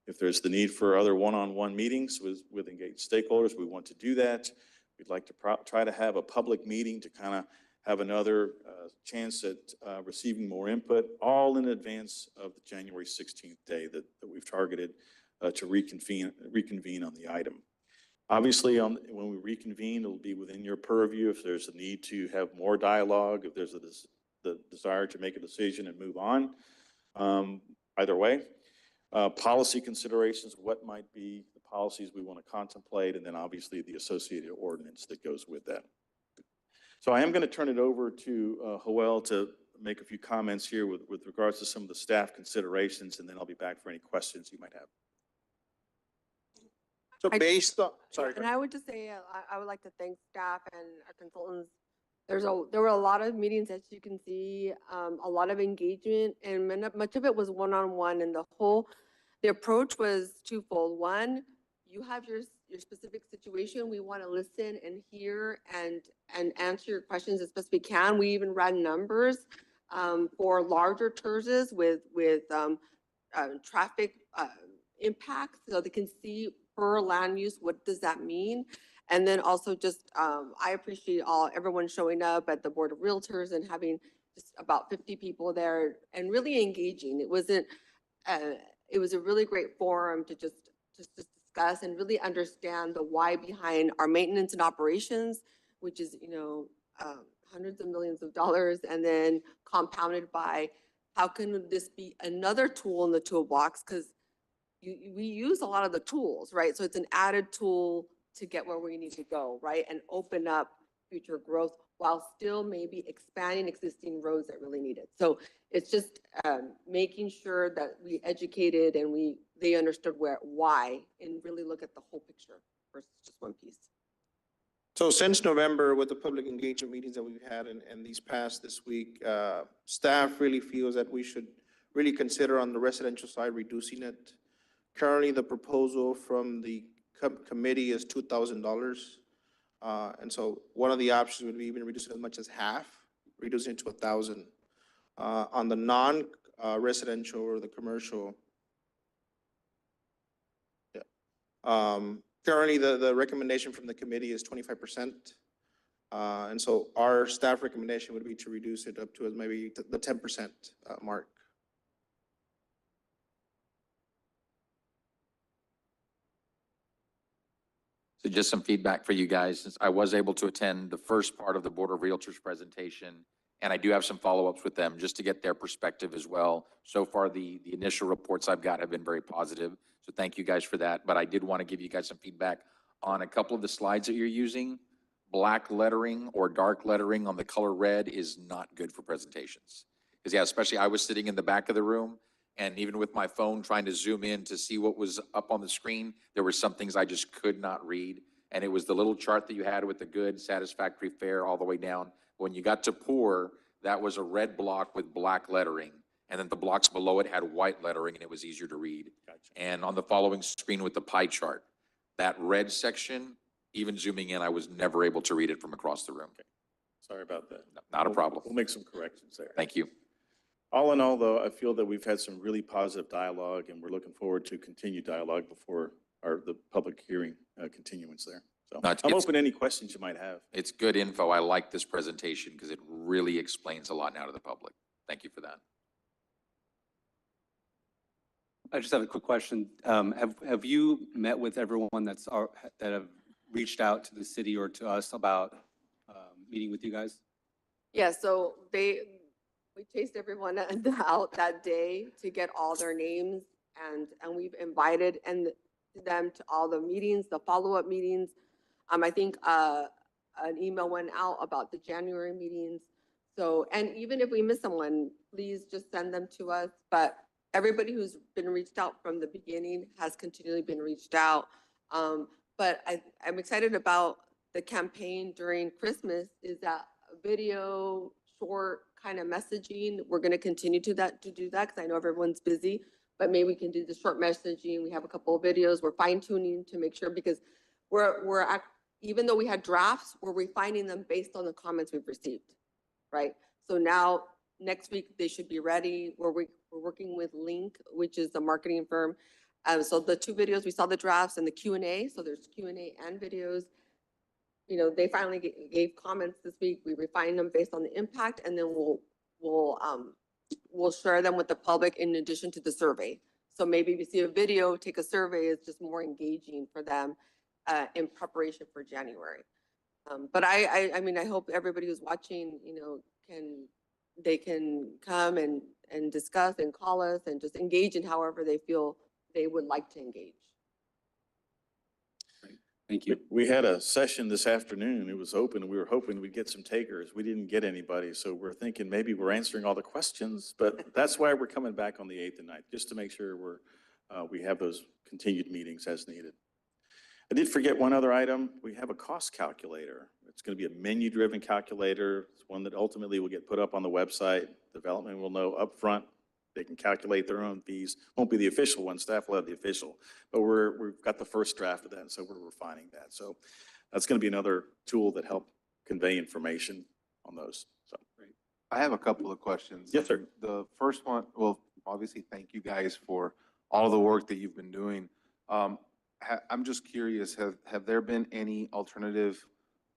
if there's the need for other one-on-one meetings with engaged stakeholders, we want to do that. We'd like to try to have a public meeting to kind of have another chance at receiving more input, all in advance of the January 16th day that we've targeted to reconvene on the item. Obviously, when we reconvene, it'll be within your purview. If there's a need to have more dialogue, if there's the desire to make a decision and move on, either way. Policy considerations, what might be the policies we want to contemplate, and then obviously the associated ordinance that goes with that. So I am going to turn it over to Joel to make a few comments here with regards to some of the staff considerations, and then I'll be back for any questions you might have. So based on, sorry. And I would just say, I would like to thank staff and our consultants. There were a lot of meetings, as you can see, a lot of engagement, and much of it was one-on-one, and the approach was twofold. One, you have your specific situation. We want to listen and hear and answer your questions as best we can. We even ran numbers for larger tours with traffic impacts, so they can see per land use, what does that mean? And then also just, I appreciate everyone showing up at the Board of Realtors and having just about 50 people there and really engaging. It was a really great forum to just discuss and really understand the why behind our maintenance and operations, which is, hundreds of millions of dollars, and then compounded by how can this be another tool in the toolbox? Because we use a lot of the tools, right? So it's an added tool to get where we need to go, right? And open up future growth while still maybe expanding existing roads that really need it. So it's just making sure that we educated and they understood why, and really look at the whole picture versus just one piece. So since November, with the public engagement meetings that we've had and these past this week, staff really feels that we should really consider on the residential side reducing it. Currently, the proposal from the committee is $2,000. And so one of the options would be even reducing as much as half, reducing it to 1,000. On the non-residential or the commercial. Yeah. Currently, the recommendation from the committee is 25%. And so our staff recommendation would be to reduce it up to maybe the 10% mark. So just some feedback for you guys, since I was able to attend the first part of the Board of Realtors presentation, and I do have some follow-ups with them just to get their perspective as well. So far, the initial reports I've got have been very positive. So thank you guys for that. But I did want to give you guys some feedback on a couple of the slides that you're using. Black lettering or dark lettering on the color red is not good for presentations. Because yeah, especially I was sitting in the back of the room, and even with my phone trying to zoom in to see what was up on the screen, there were some things I just could not read. And it was the little chart that you had with the good, satisfactory, fair, all the way down. When you got to poor, that was a red block with black lettering. And then the blocks below it had white lettering, and it was easier to read. Gotcha. And on the following screen with the pie chart, that red section, even zooming in, I was never able to read it from across the room. Okay. Sorry about that. No, not a problem. We'll make some corrections there. Thank you. All in all, though, I feel that we've had some really positive dialogue, and we're looking forward to continued dialogue before the public hearing continuance there. So No, I'm open to any questions you might have. It's good info. I like this presentation because it really explains a lot now to the public. Thank you for that. I just have a quick question. Have you met with everyone that have reached out to the city or to us about meeting with you guys? Yeah, so we chased everyone out that day to get all their names, and we've invited them to all the meetings, the follow-up meetings. I think an email went out about the January meetings. So, and even if we miss someone, please just send them to us. But everybody who's been reached out from the beginning has continually been reached out. But I'm excited about the campaign during Christmas, is that video, short kind of messaging. We're going to continue to do that because I know everyone's busy, but maybe we can do the short messaging. We have a couple of videos. We're fine tuning to make sure, because even though we had drafts, we're refining them based on the comments we've received, right? So now next week they should be ready. We're working with Link, which is the marketing firm. So the two videos, we saw the drafts and the Q&A. So there's Q&A and videos. you know, they finally gave comments this week. We refined them based on the impact, and then we'll share them with the public in addition to the survey. So maybe if you see a video, take a survey, it's just more engaging for them in preparation for January. But I mean, I hope everybody who's watching, you know, they can come and discuss and call us and just engage in however they feel they would like to engage. Thank you. We had a session this afternoon. It was open and we were hoping we'd get some takers. We didn't get anybody. So we're thinking maybe we're answering all the questions, but that's why we're coming back on the 8th and 9th, just to make sure we have those continued meetings as needed. I did forget one other item. We have a cost calculator. It's going to be a menu-driven calculator. It's one that ultimately will get put up on the website. Development will know upfront. They can calculate their own fees. Won't be the official one. Staff will have the official, but we've got the first draft of that, and so we're refining that. So that's going to be another tool that help convey information on those. So great. I have a couple of questions. Yes, sir. The first one, well, obviously, thank you guys for all the work that you've been doing. I'm just curious, have there been any alternative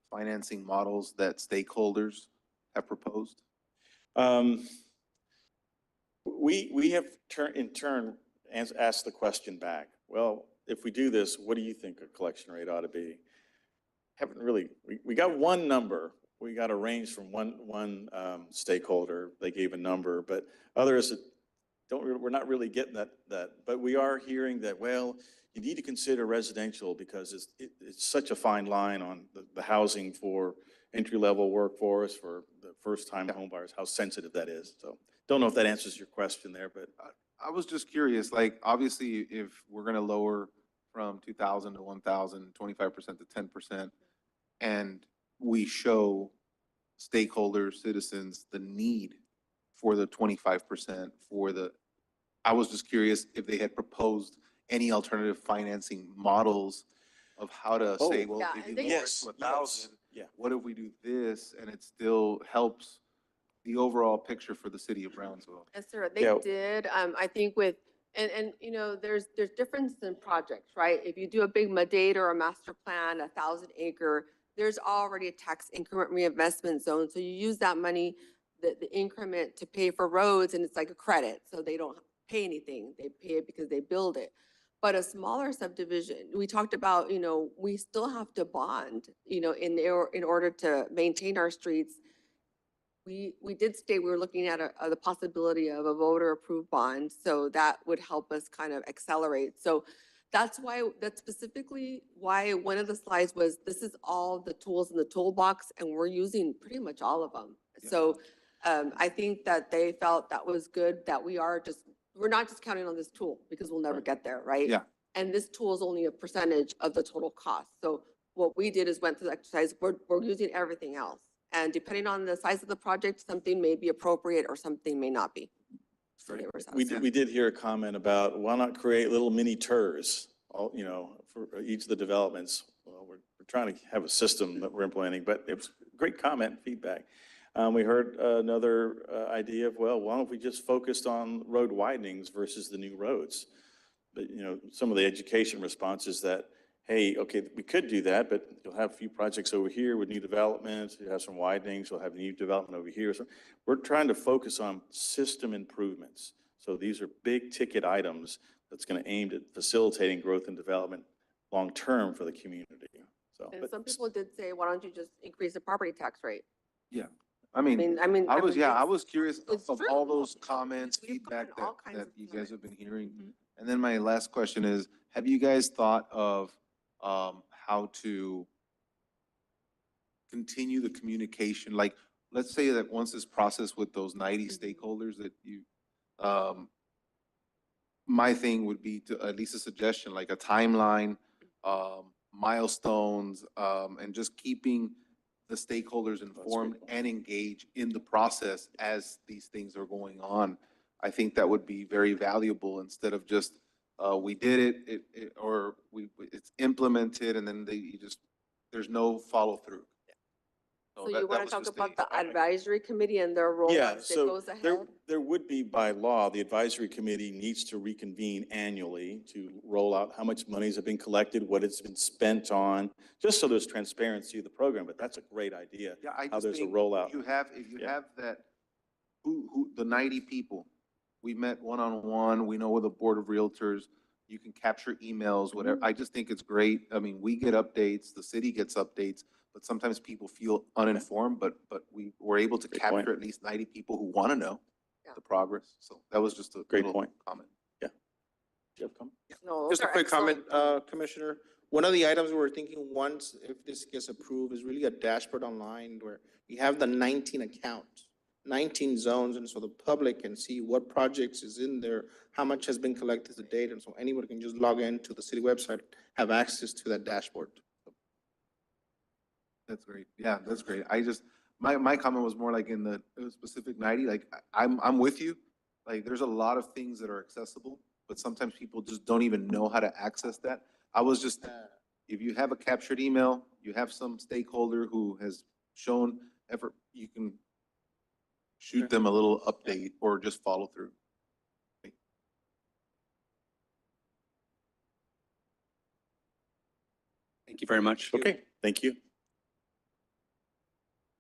financing models that stakeholders have proposed? We have in turn asked the question back. Well, if we do this, what do you think a collection rate ought to be? Haven't really. We got one number. We got a range from one stakeholder. They gave a number, but others we're not really getting that. But we are hearing that, well, you need to consider residential because it's such a fine line on the housing for entry-level workforce, for the first-time home buyers, how sensitive that is. So don't know if that answers your question there, but I was just curious, like, obviously, if we're going to lower from 2,000 to 1,000, 25% to 10%, and we show stakeholders, citizens, the need for the 25% I was just curious if they had proposed any alternative financing models of how to say, well, Yeah, if I you think- lower it to 1,000, yeah. what if we do this and it still helps the overall picture for the city of Brownsville? Yes, sir. They Yeah. did. I think and you know, there's difference in projects, right? If you do a big MDATE or a master plan, 1,000-acre, there's already a tax increment reinvestment zone. So you use that money, the increment to pay for roads, and it's like a credit. So they don't pay anything. They pay it because they build it. But a smaller subdivision, we talked about, you know, we still have to bond, you know, in order to maintain our streets. We did state we were looking at the possibility of a voter approved bond. So that would help us kind of accelerate. So that's specifically why one of the slides was, this is all the tools in the toolbox, and we're using pretty much all of them. Yeah. So I think that they felt that was good, that we're not just counting on this tool because we'll never get there, right? Yeah. And this tool is only a percentage of the total cost. So what we did is went through the exercise, we're using everything else. And depending on the size of the project, something may be appropriate or something may not be. So they were We did hear a comment about why not create little mini TERs, you know, for each of the developments. Well, we're trying to have a system that we're implementing, but it was great comment and feedback. We heard another idea of, well, why don't we just focus on road widenings versus the new roads? But, you know, some of the education responses that, hey, okay, we could do that, but you'll have a few projects over here with new developments, you have some widenings, you'll have new development over here. So we're trying to focus on system improvements. So these are big ticket items that's going to aim at facilitating growth and development long-term for the community. So, And some people did say, why don't you just increase the property tax rate? Yeah. I mean, I was curious of all those comments, We've feedback gotten all kinds that of you guys have been hearing. Mhm. And then my last question is, have you guys thought of how to continue the communication? Like, let's say that once this process with those 90 stakeholders that you, my thing would be to, at least a suggestion, like a timeline, milestones, and just keeping the stakeholders informed and engaged in the process as these things are going on. I think that would be very valuable instead of just, we did it, or it's implemented and then there's no follow through. So that you want to was talk just about a- the advisory committee and their role Yeah, once it so goes there, ahead? there would be by law, the advisory committee needs to reconvene annually to roll out how much monies have been collected, what it's been spent on, just so there's transparency of the program, but that's a great idea. Yeah, I How just there's a think rollout. if you Yeah. have that, the 90 people, we met one-on-one, we know with the Board of Realtors, you can capture emails, whatever. I just think it's great. I mean, we get updates, the city gets updates, but sometimes people feel uninformed, but we were able to Great point. capture at least 90 people who want to know Yeah. the progress. So that was just a Great little point. comment. Yeah. Do you have a comment? No, Just those a are quick comment, excellent. Commissioner. One of the items we were thinking once, if this gets approved, is really a dashboard online where we have the 19 accounts, 19 zones, and so the public can see what projects is in there, how much has been collected to date, and so anyone can just log into the city website, have access to that dashboard. That's great. Yeah, that's great. I just, my comment was more like in the specific 90, like, I'm with you. Like, there's a lot of things that are accessible, but sometimes people just don't even know how to access that. I was just, if you have a captured email, you have some stakeholder who has shown effort, you can shoot them a little update or just follow through. Thank you very much. Okay, thank you.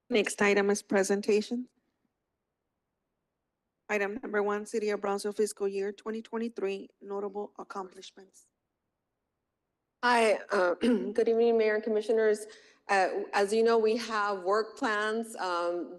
Next item is presentation. Item number 1, City of Brownsville fiscal year 2023 notable accomplishments. Hi, good evening, Mayor and Commissioners. As you know, we have work plans,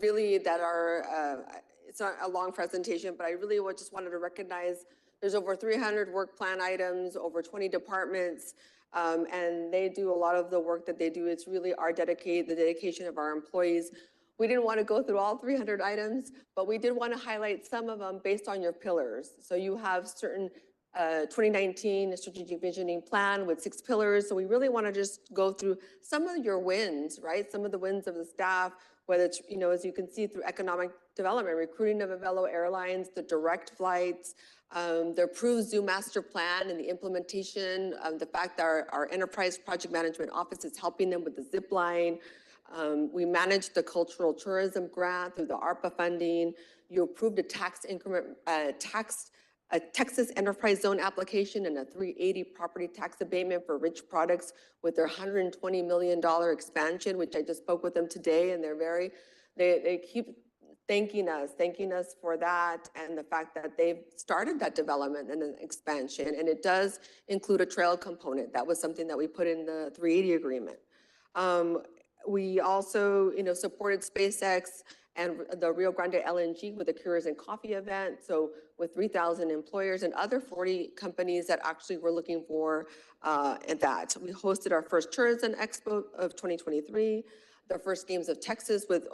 really that are, it's not a long presentation, but I really just wanted to recognize there's over 300 work plan items, over 20 departments, and they do a lot of the work that they do. It's really the dedication of our employees. We didn't want to go through all 300 items, but we did want to highlight some of them based on your pillars. So you have certain 2019 strategic visioning plan with 6 pillars. So we really want to just go through some of your wins, right? Some of the wins of the staff, whether it's, as you can see through economic development, recruiting of Avelo Airlines, the direct flights, the approved Zoo Master Plan and the implementation, the fact that our enterprise project management office is helping them with the zip line. We managed the cultural tourism grant through the ARPA funding. You approved a tax increment, a Texas Enterprise Zone application and a 380 property tax abatement for rich products with their $120 million expansion, which I just spoke with them today, and they keep thanking us for that and the fact that they've started that development and an expansion, and it does include a trail component. That was something that we put in the 380 agreement. We also, supported SpaceX and the Rio Grande LNG with the Cures and Coffee event. So with 3,000 employers and other 40 companies that actually were looking for that. We hosted our first tourism expo of 2023, the first Games of Texas with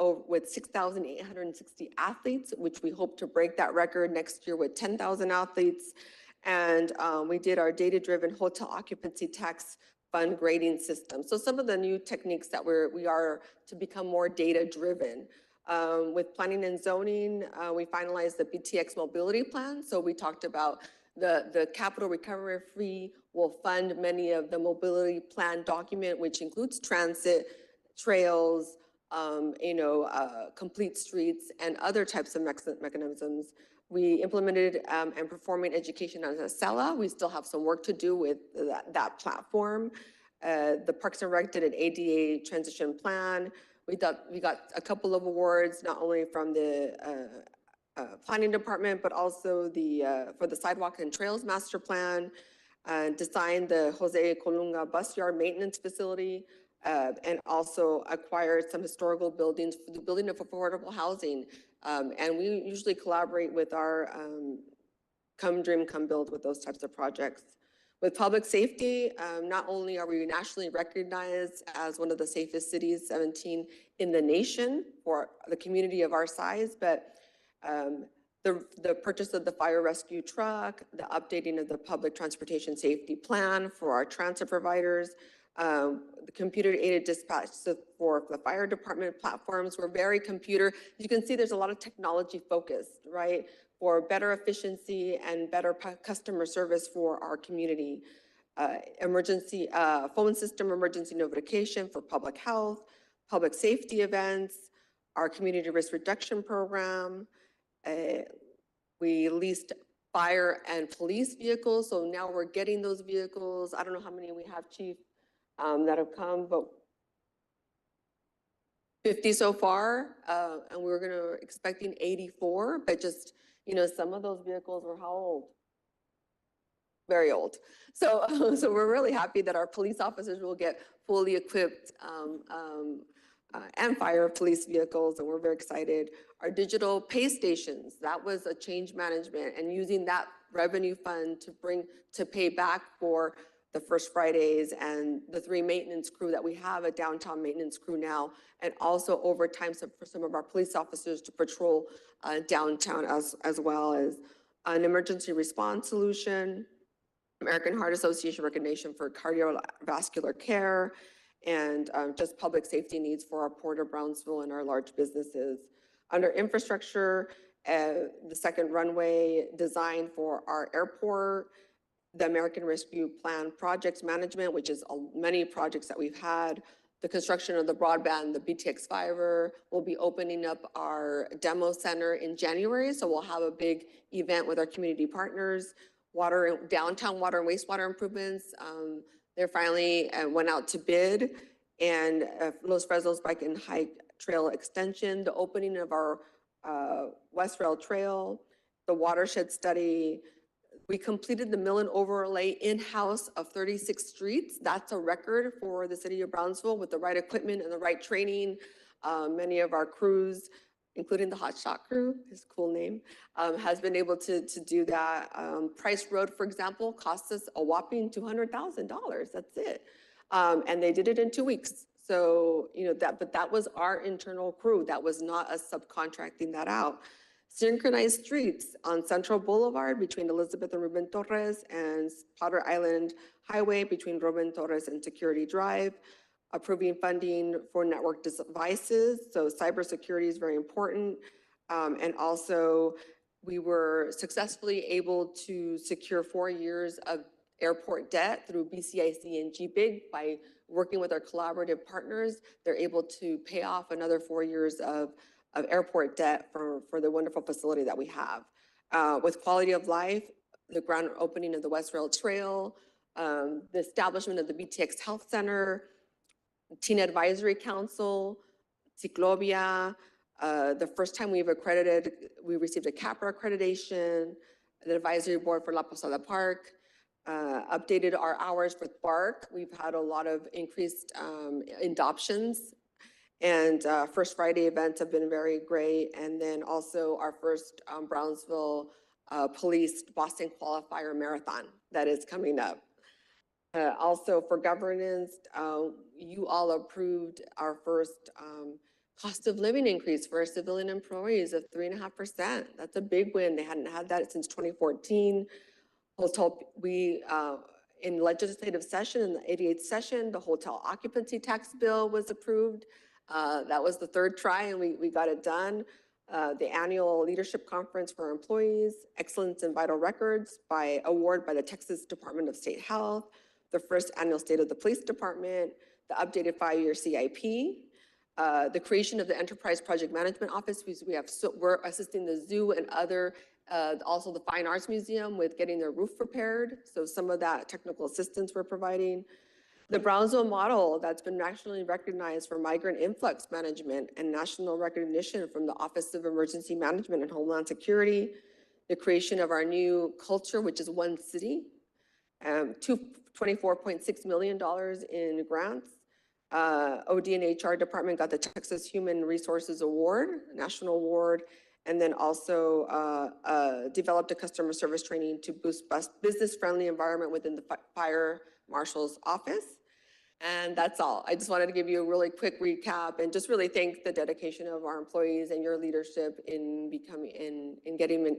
6,860 athletes, which we hope to break that record next year with 10,000 athletes. And we did our data-driven hotel occupancy tax fund grading system. So some of the new techniques that we are to become more data-driven. With planning and zoning, we finalized the BTX mobility plan. So we talked about the capital recovery fee will fund many of the mobility plan document, which includes transit, trails, complete streets, and other types of mechanisms. We implemented and performing education as a SELA. We still have some work to do with that platform. The Parks and Rec did an ADA transition plan. We got a couple of awards, not only from the planning department, but also for the sidewalk and trails master plan, designed the Jose Colunga bus yard maintenance facility, and also acquired some historical buildings for the building of affordable housing. And we usually collaborate with our Come Dream, Come Build with those types of projects. With public safety, not only are we nationally recognized as one of the safest cities, 17 in the nation for the community of our size, but the purchase of the fire rescue truck, the updating of the public transportation safety plan for our transit providers, the computer-aided dispatch for the fire department platforms. We're very you can see there's a lot of technology focused, right? For better efficiency and better customer service for our community. Emergency phone system emergency notification for public health, public safety events, our community risk reduction program. We leased fire and police vehicles, so now we're getting those vehicles. I don't know how many we have, Chief, that have come, but 50 so far, and we were expecting 84, but just, some of those vehicles were how old? Very old. So, so we're really happy that our police officers will get fully equipped and fire police vehicles, and we're very excited. Our digital pay stations, that was a change management, and using that revenue fund to pay back for the First Fridays and the 3 maintenance crew that we have, a downtown maintenance crew now, and also overtime for some of our police officers to patrol downtown as well as an emergency response solution, American Heart Association recognition for cardiovascular care, and just public safety needs for our Port of Brownsville and our large businesses. Under infrastructure, the second runway design for our airport, the American Rescue Plan projects management, which is many projects that we've had, the construction of the broadband, the BTX fiber. We'll be opening up our demo center in January, so we'll have a big event with our community partners. Downtown water and wastewater improvements. They finally went out to bid, and Los Fresnos Bike and Hike Trail extension, the opening of our West Rail Trail, the watershed study. We completed the mill and overlay in-house of 36 streets. That's a record for the city of Brownsville with the right equipment and the right training. Many of our crews, including the Hot Shot crew, his cool name, has been able to do that. Price Road, for example, cost us a whopping $200,000. That's it. And they did it in 2 weeks. So, but that was our internal crew. That was not us subcontracting that out. Synchronized streets on Central Boulevard between Elizabeth and Ruben Torres, and Potter Island Highway between Ruben Torres and Security Drive. Approving funding for network devices. So cybersecurity is very important. And also we were successfully able to secure 4 years of airport debt through BCIC and GBIG. By working with our collaborative partners, they're able to pay off another 4 years of airport debt for the wonderful facility that we have. With quality of life, the grand opening of the West Rail Trail, the establishment of the BTX Health Center, Teen Advisory Council, Ciclovia, the first time we received a CAPRA accreditation, the Advisory Board for La Posada Park, updated our hours with BARC. We've had a lot of increased adoptions, and First Friday events have been very great. And then also our first Brownsville policed Boston Qualifier Marathon that is coming up. Also for governance, you all approved our first cost of living increase for our civilian employees of 3.5%. That's a big win. They hadn't had that since 2014. In legislative session, in the 88th session, the hotel occupancy tax bill was approved. That was the 3rd try, and we got it done. The annual leadership conference for our employees, excellence in vital records by award by the Texas Department of State Health, the first annual State of the Police Department, the updated 5-year CIP, the creation of the Enterprise Project Management Office. We're assisting the zoo and other, also the Fine Arts Museum with getting their roof repaired. So some of that technical assistance we're providing. The Brownsville model that's been nationally recognized for migrant influx management and national recognition from the Office of Emergency Management and Homeland Security. The creation of our new culture, which is One City. $24.6 million in grants. OD and HR department got the Texas Human Resources Award, National Award, and then also developed a customer service training to boost business-friendly environment within the fire marshal's office. And that's all. I just wanted to give you a really quick recap and just really thank the dedication of our employees and your leadership in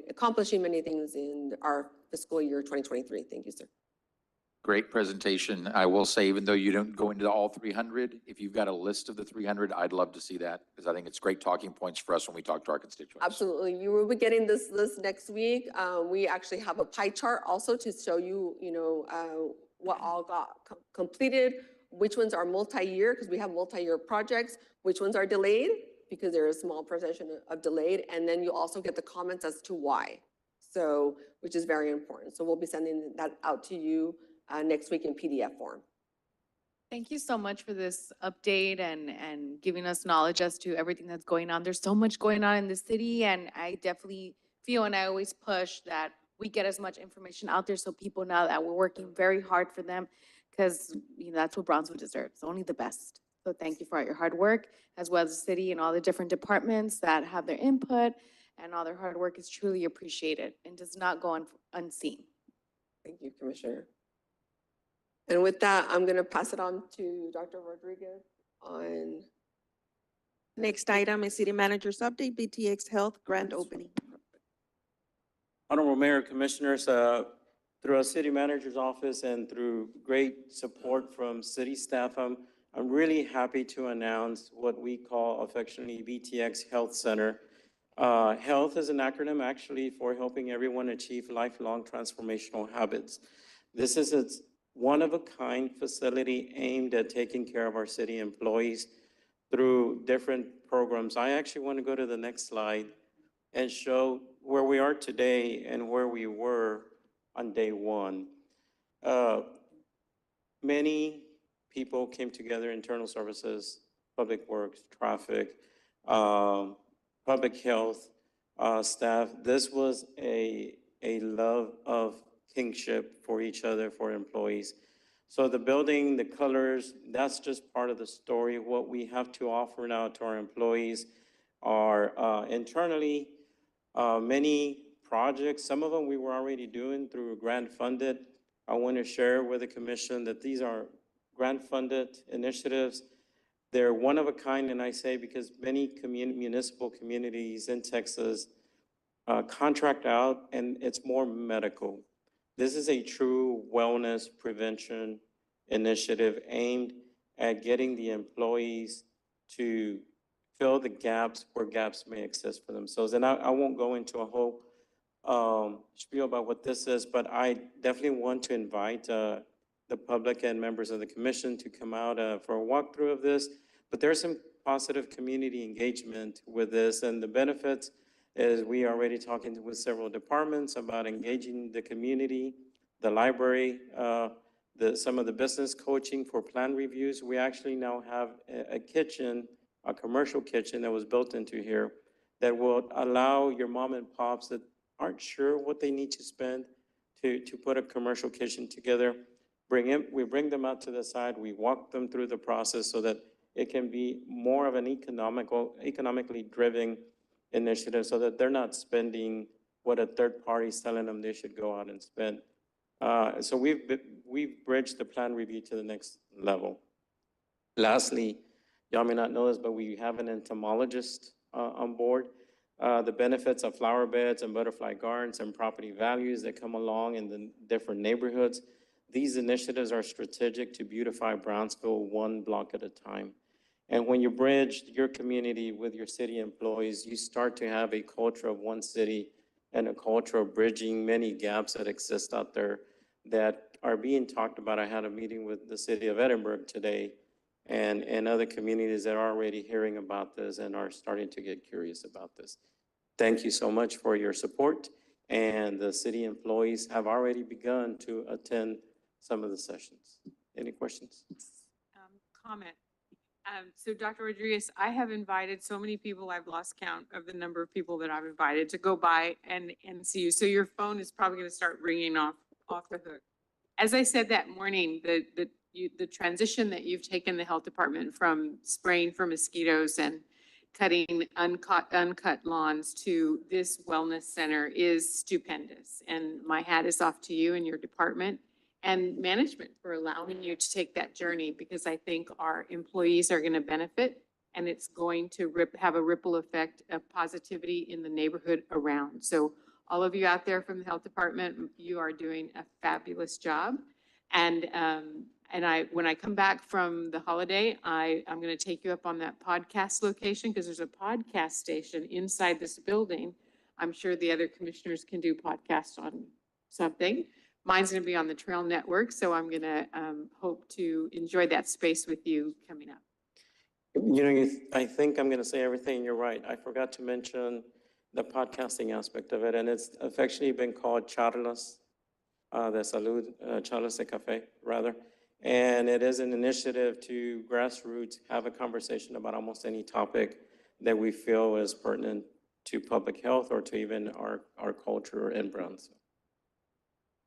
accomplishing many things in our fiscal year 2023. Thank you, sir. Great presentation. I will say, even though you don't go into all 300, if you've got a list of the 300, I'd love to see that, because I think it's great talking points for us when we talk to our constituents. Absolutely. You will be getting this list next week. We actually have a pie chart also to show you, what all got completed, which ones are multi-year, because we have multi-year projects, which ones are delayed, because there is a small percentage of delayed, and then you also get the comments as to why. So, which is very important. So we'll be sending that out to you next week in PDF form. Thank you so much for this update and giving us knowledge as to everything that's going on. There's so much going on in the city, and I definitely feel, and I always push that we get as much information out there so people know that we're working very hard for them, because that's what Brownsville deserves, only the best. So thank you for all your hard work, as well as the city and all the different departments that have their input, and all their hard work is truly appreciated and does not go unseen. Thank you, Commissioner. And with that, I'm going to pass it on to Dr. Rodriguez on. Next item is City Manager's update, BTX Health grand opening. Honorable Mayor, Commissioners, through our City Manager's office and through great support from city staff, I'm really happy to announce what we call affectionately BTX Health Center. Health is an acronym actually for helping everyone achieve lifelong transformational habits. This is a one-of-a-kind facility aimed at taking care of our city employees through different programs. I actually want to go to the next slide and show where we are today and where we were on day one. Many people came together, internal services, public works, traffic, public health staff. This was a love of kingship for each other, for employees. So the building, the colors, that's just part of the story. What we have to offer now to our employees are internally many projects. Some of them we were already doing through grant funded. I want to share with the commission that these are grant funded initiatives. They're one of a kind, and I say because many municipal communities in Texas contract out, and it's more medical. This is a true wellness prevention initiative aimed at getting the employees to fill the gaps where gaps may exist for themselves. And I won't go into a whole spiel about what this is, but I definitely want to invite the public and members of the commission to come out for a walkthrough of this. But there's some positive community engagement with this, and the benefits is we are already talking with several departments about engaging the community, the library, some of the business coaching for plan reviews. We actually now have a kitchen, a commercial kitchen that was built into here that will allow your mom and pops that aren't sure what they need to spend to put a commercial kitchen together. We bring them out to the side, we walk them through the process so that it can be more of an economically driven initiative so that they're not spending what a third party is telling them they should go out and spend. So we've bridged the plan review to the next level. Lastly, y'all may not know this, but we have an entomologist on board. The benefits of flower beds and butterfly gardens and property values that come along in the different neighborhoods. These initiatives are strategic to beautify Brownsville one block at a time. And when you bridge your community with your city employees, you start to have a culture of one city and a culture of bridging many gaps that exist out there that are being talked about. I had a meeting with the city of Edinburgh today and other communities that are already hearing about this and are starting to get curious about this. Thank you so much for your support. And the city employees have already begun to attend some of the sessions. Any questions? Comment. So Dr. Rodriguez, I have invited so many people, I've lost count of the number of people that I've invited to go by and see you. So your phone is probably going to start ringing off the hook. As I said that morning, the transition that you've taken the health department from spraying for mosquitoes and cutting uncut lawns to this wellness center is stupendous. And my hat is off to you and your department and management for allowing you to take that journey, because I think our employees are going to benefit and it's going to have a ripple effect of positivity in the neighborhood around. So all of you out there from the health department, you are doing a fabulous job. And when I come back from the holiday, I'm going to take you up on that podcast location because there's a podcast station inside this building. I'm sure the other commissioners can do podcasts on something. Mine's going to be on the Trail Network, so I'm going to hope to enjoy that space with you coming up. You know, I think I'm going to say everything. You're right. I forgot to mention the podcasting aspect of it, and it's affectionately been called Charlas de Salud, Charlas de Café, rather. And it is an initiative to grassroots have a conversation about almost any topic that we feel is pertinent to public health or to even our culture in Brownsville.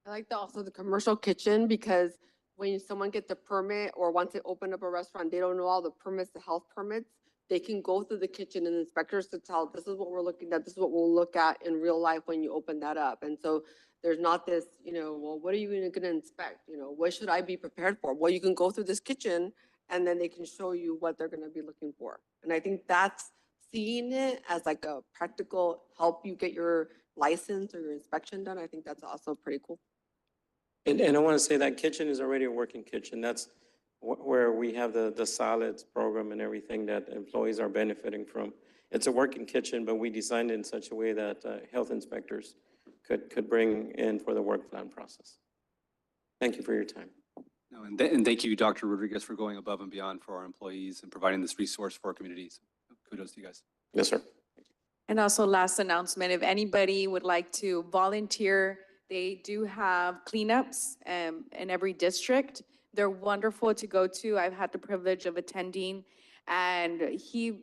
I like also the commercial kitchen because when someone gets a permit or wants to open up a restaurant, they don't know all the permits, the health permits. They can go through the kitchen and inspectors to tell, this is what we're looking at, this is what we'll look at in real life when you open that up. And so there's not this, well, what are you going to inspect? What should I be prepared for? Well, you can go through this kitchen and then they can show you what they're going to be looking for. And I think that's seeing it as like a practical help you get your license or your inspection done. I think that's also pretty cool. And I want to say that kitchen is already a working kitchen. That's where we have the solids program and everything that employees are benefiting from. It's a working kitchen, but we designed it in such a way that health inspectors could bring in for the work plan process. Thank you for your time. No, and thank you, Dr. Rodriguez, for going above and beyond for our employees and providing this resource for our communities. Kudos to you guys. Yes, sir. And also last announcement, if anybody would like to volunteer, they do have cleanups in every district. They're wonderful to go to. I've had the privilege of attending, and you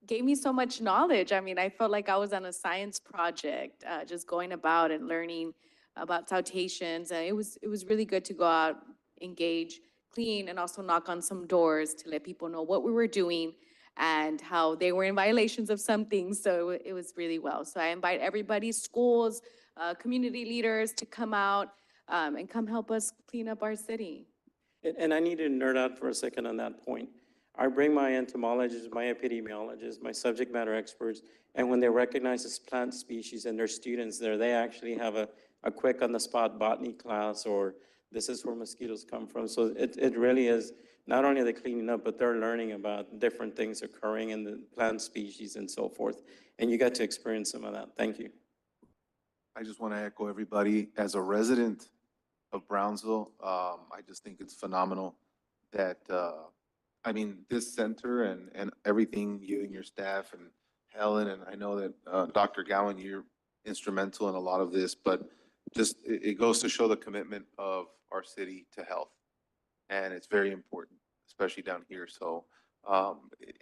gave me so much knowledge. I mean, I felt like I was on a science project, just going about and learning about citations. And it was really good to go out, engage, clean, and also knock on some doors to let people know what we were doing and how they were in violations of some things. So it was really well. So I invite everybody, schools, community leaders to come out and come help us clean up our city. And I need to nerd out for a second on that point. I bring my entomologists, my epidemiologists, my subject matter experts, and when they recognize this plant species and their students there, they actually have a quick on-the-spot botany class, or this is where mosquitoes come from. So it really is, not only are they cleaning up, but they're learning about different things occurring in the plant species and so forth. And you got to experience some of that. Thank you. I just want to echo everybody. As a resident of Brownsville, I just think it's phenomenal that, this center and everything, you and your staff and Helen, and I know that Dr. Gowan, you're instrumental in a lot of this, but just it goes to show the commitment of our city to health. And it's very important, especially down here. So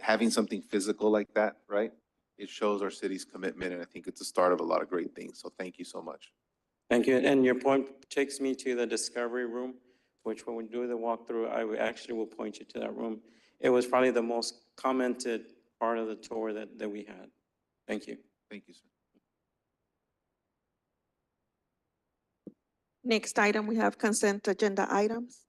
having something physical like that, right? It shows our city's commitment, and I think it's the start of a lot of great things. So thank you so much. Thank you. And your point takes me to the discovery room, which when we do the walkthrough, actually will point you to that room. It was probably the most commented part of the tour that we had. Thank you. Thank you, sir. Next item, we have consent agenda items.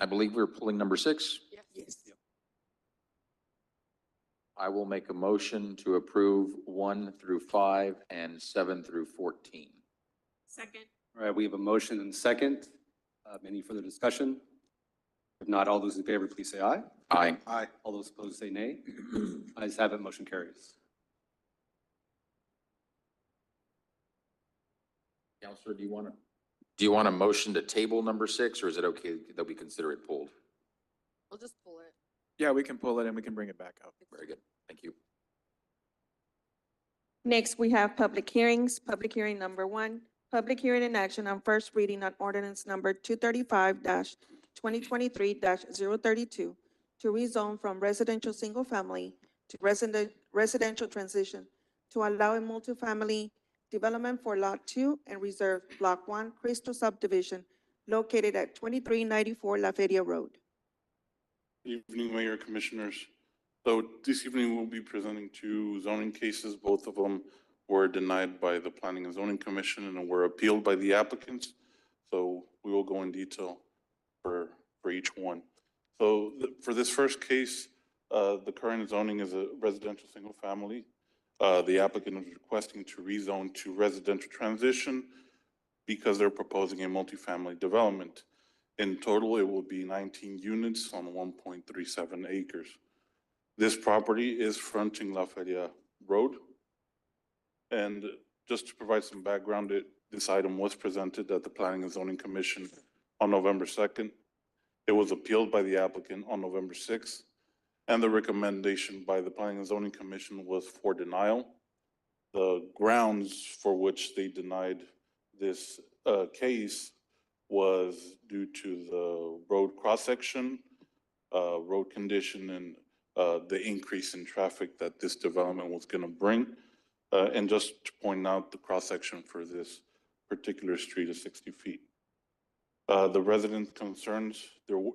I believe we're pulling number 6. Yes. I will make a motion to approve 1 through 5 and 7 through 14. Second. All right, we have a motion and second. Any further discussion? If not, all those in favor, please say aye. Aye. Aye. All those opposed say nay. Ayes have it, motion carries. Counselor, do you want a motion to table number 6, or is it okay that we consider it pulled? We'll just pull it. Yeah, we can pull it and we can bring it back up. Very good. Thank you. Next, we have public hearings. Public hearing number 1, public hearing in action on first reading on ordinance number 235-2023-032 to rezone from residential single family to residential transition to allow a multifamily development for Lot 2 and Reserve Block 1 Crystal Subdivision located at 2394 La Feria Road. Good evening, Mayor, Commissioners. So this evening we'll be presenting 2 zoning cases. Both of them were denied by the Planning and Zoning Commission and were appealed by the applicants. So we will go in detail for each one. So for this first case, the current zoning is a residential single family. The applicant is requesting to rezone to residential transition because they're proposing a multifamily development. In total, it will be 19 units on 1.37 acres. This property is fronting La Feria Road. And just to provide some background, this item was presented at the Planning and Zoning Commission on November 2nd. It was appealed by the applicant on November 6th, and the recommendation by the Planning and Zoning Commission was for denial. The grounds for which they denied this case was due to the road cross-section, road condition, and the increase in traffic that this development was going to bring. And just to point out, the cross-section for this particular street is 60 feet. The resident concerns,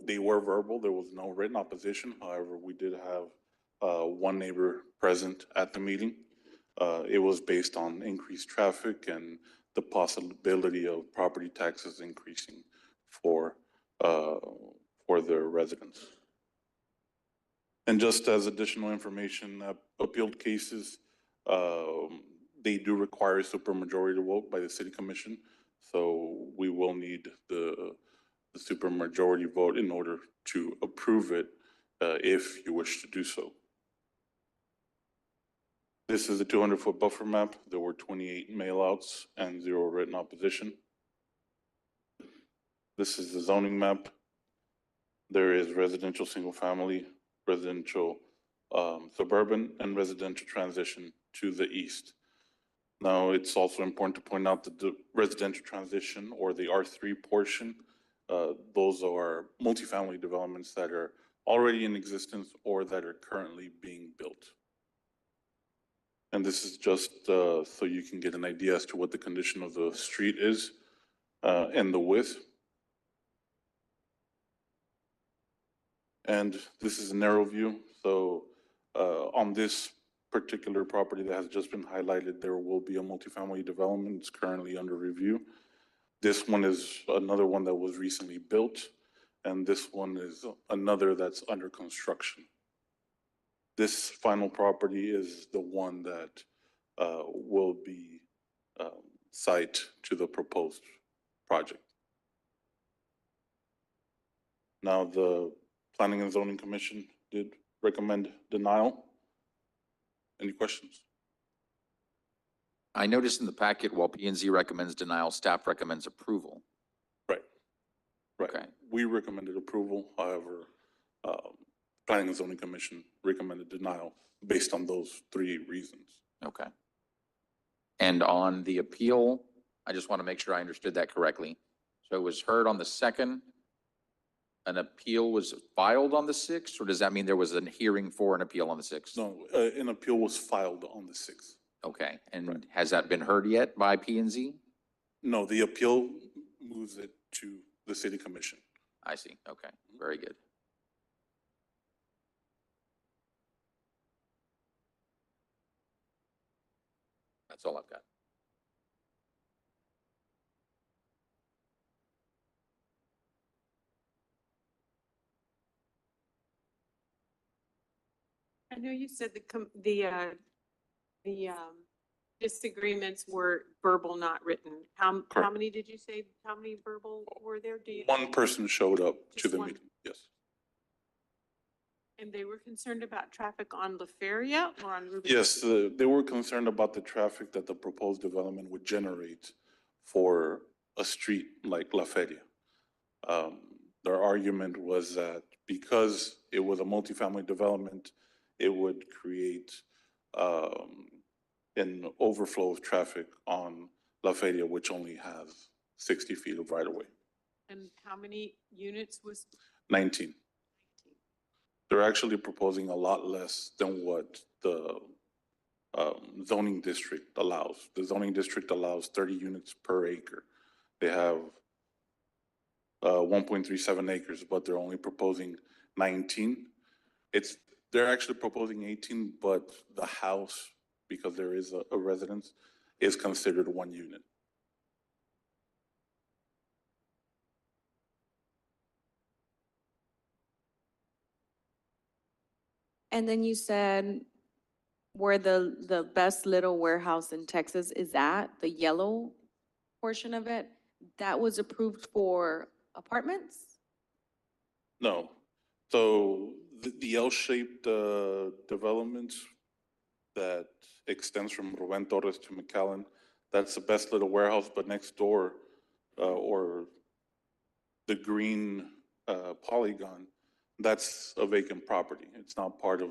they were verbal. There was no written opposition. However, we did have one neighbor present at the meeting. It was based on increased traffic and the possibility of property taxes increasing for the residents. And just as additional information, appealed cases, they do require a supermajority vote by the city commission. So we will need the supermajority vote in order to approve it if you wish to do so. This is a 200-foot buffer map. There were 28 mailouts and 0 written opposition. This is the zoning map. There is residential single family, residential suburban, and residential transition to the east. Now, it's also important to point out that the residential transition, or the R3 portion, those are multifamily developments that are already in existence or that are currently being built. And this is just so you can get an idea as to what the condition of the street is and the width. And this is a narrow view. So on this particular property that has just been highlighted, there will be a multifamily development. It's currently under review. This one is another one that was recently built, and this one is another that's under construction. This final property is the one that will be site to the proposed project. Now, the Planning and Zoning Commission did recommend denial. Any questions? I noticed in the packet, while P and Z recommends denial, staff recommends approval. Right. Okay. We recommended approval. However, Planning and Zoning Commission recommended denial based on those 3 reasons. Okay. And on the appeal, I just want to make sure I understood that correctly. So it was heard on the 2nd. An appeal was filed on the 6th, or does that mean there was a hearing for an appeal on the 6th? No, an appeal was filed on the 6th. Okay, and has that been heard yet by P and Z? No, the appeal moves it to the city commission. I see, okay, very good. That's all I've got. I know you said the disagreements were verbal, not written. How Correct. many did you say? How many verbal were there? Do you? One person showed up to Just the one? meeting, yes. And they were concerned about traffic on La Feria or on Ruby? Yes, they were concerned about the traffic that the proposed development would generate for a street like La Feria. Their argument was that because it was a multifamily development, it would create an overflow of traffic on La Feria, which only has 60 feet of right of way. And how many units was? 19. They're actually proposing a lot less than what the zoning district allows. The zoning district allows 30 units per acre. They have 1.37 acres, but they're only proposing 19. They're actually proposing 18, but the house, because there is a residence, is considered 1 unit. And then you said where the best little warehouse in Texas is at, the yellow portion of it, that was approved for apartments? No. So the L-shaped developments that extends from Ruben Torres to McAllen. That's the best little warehouse, but next door, or the green polygon, that's a vacant property. It's not part of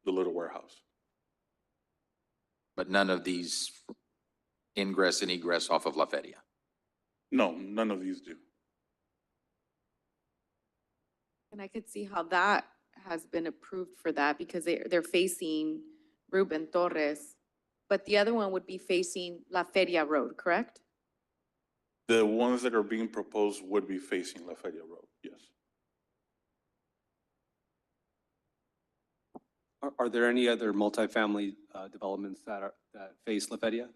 the little warehouse. But none of these ingress and egress off of La Feria. No, none of these do. And I could see how that has been approved for that because they're facing Ruben Torres. But the other one would be facing La Feria Road, correct? The ones that are being proposed would be facing La Feria Road, yes. Are there any other multifamily developments that face La Feria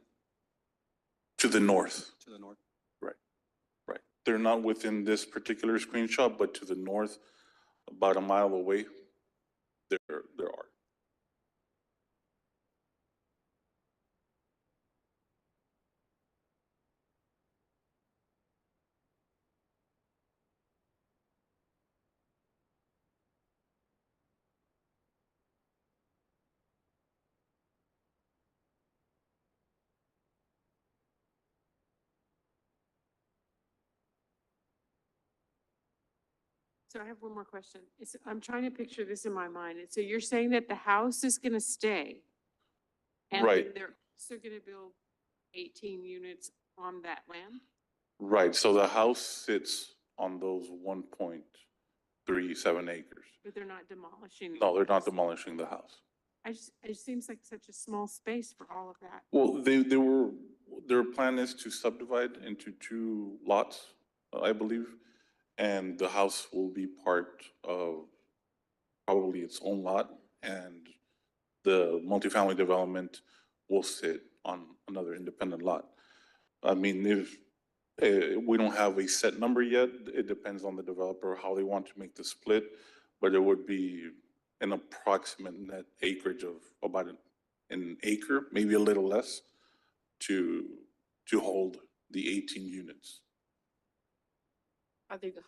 To the north, to the north? right. They're not within this particular screenshot, but to the north, about a mile away, there are. So I have one more question. I'm trying to picture this in my mind. And so you're saying that the house is gonna stay? And then Right. they're also gonna build 18 units on that land? Right, so the house sits on those 1.37 acres. But they're not demolishing? No, they're not demolishing the house. It seems like such a small space for all of that. Well, their plan is to subdivide into 2 lots, I believe. And the house will be part of probably its own lot, and the multifamily development will sit on another independent lot. I mean, if we don't have a set number yet, it depends on the developer, how they want to make the split, but it would be an approximate net acreage of about an acre, maybe a little less, to hold the 18 units.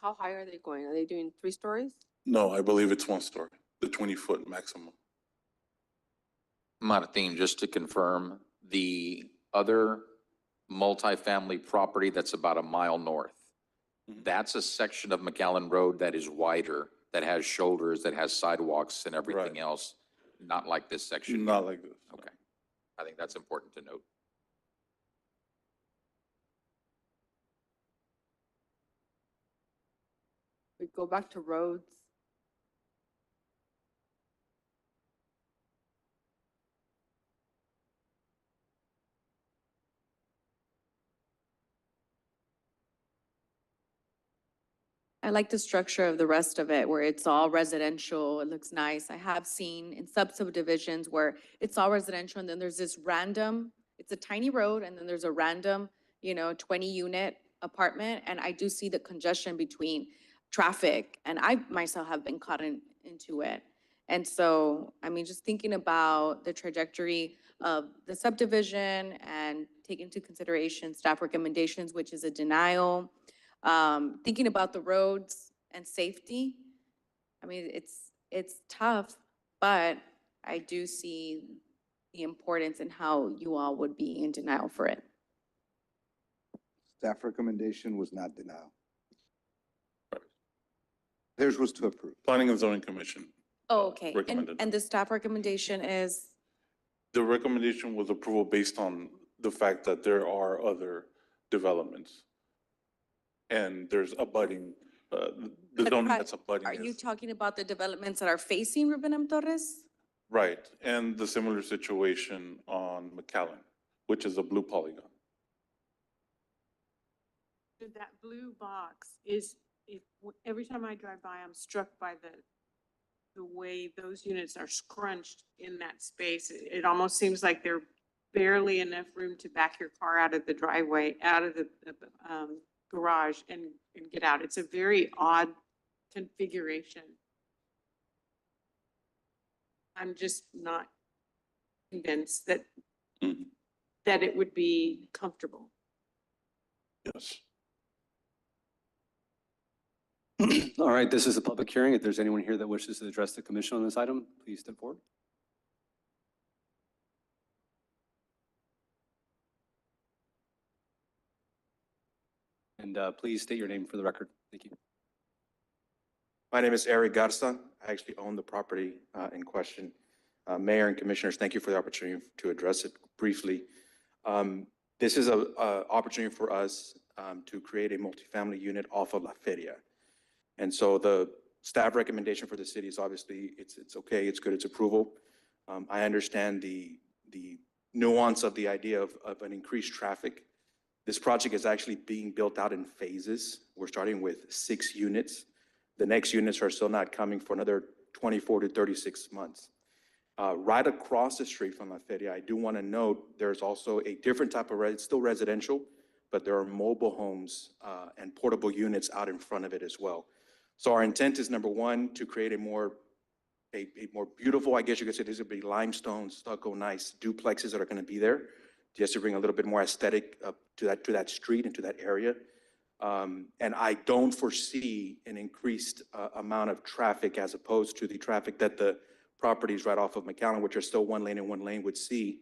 How high are they going? Are they doing 3 stories? No, I believe it's 1 story, the 20-foot maximum. Martin, just to confirm, the other multifamily property that's about a mile north, that's a section of McAllen Road that is wider, that has shoulders, that has sidewalks and everything else, not like this section. Not like this. Okay. I think that's important to note. We go back to roads. I like the structure of the rest of it where it's all residential. It looks nice. I have seen in subdivisions where it's all residential and then there's this random, it's a tiny road and then there's a random, 20-unit apartment. And I do see the congestion between traffic and I myself have been caught into it. And so, I mean, just thinking about the trajectory of the subdivision and taking into consideration staff recommendations, which is a denial, thinking about the roads and safety. I mean, it's tough, but I do see the importance in how you all would be in denial for it. Staff recommendation was not denial. Theirs was to approve. Planning and Zoning Commission. Oh, okay. Recommended. And the staff recommendation is, The recommendation was approval based on the fact that there are other developments. And there's abutting, the zoning that's abutting. are you is- talking about the developments that are facing Ruben M. Torres? Right, and the similar situation on McAllen, which is a blue polygon. That blue box every time I drive by, I'm struck by the way those units are scrunched in that space. It almost seems like they're barely enough room to back your car out of the driveway, out of the garage and get out. It's a very odd configuration. I'm just not convinced that it would be comfortable. Yes. All right, this is a public hearing. If there's anyone here that wishes to address the commission on this item, please step forward. And please state your name for the record. Thank you. My name is Eric Garza. I actually own the property in question. Mayor and Commissioners, thank you for the opportunity to address it briefly. This is an opportunity for us to create a multifamily unit off of La Feria. And so the staff recommendation for the city is obviously, it's okay, it's good, it's approval. I understand the nuance of the idea of an increased traffic. This project is actually being built out in phases. We're starting with 6 units. The next units are still not coming for another 24 to 36 months. Right across the street from La Feria, I do want to note there's also a different type of, it's still residential, but there are mobile homes and portable units out in front of it as well. So our intent is, number one, to create a more beautiful, I guess you could say, these would be limestone, stucco, nice duplexes that are going to be there, just to bring a little bit more aesthetic to that street and to that area. And I don't foresee an increased amount of traffic as opposed to the traffic that the properties right off of McAllen, which are still 1 lane and 1 lane, would see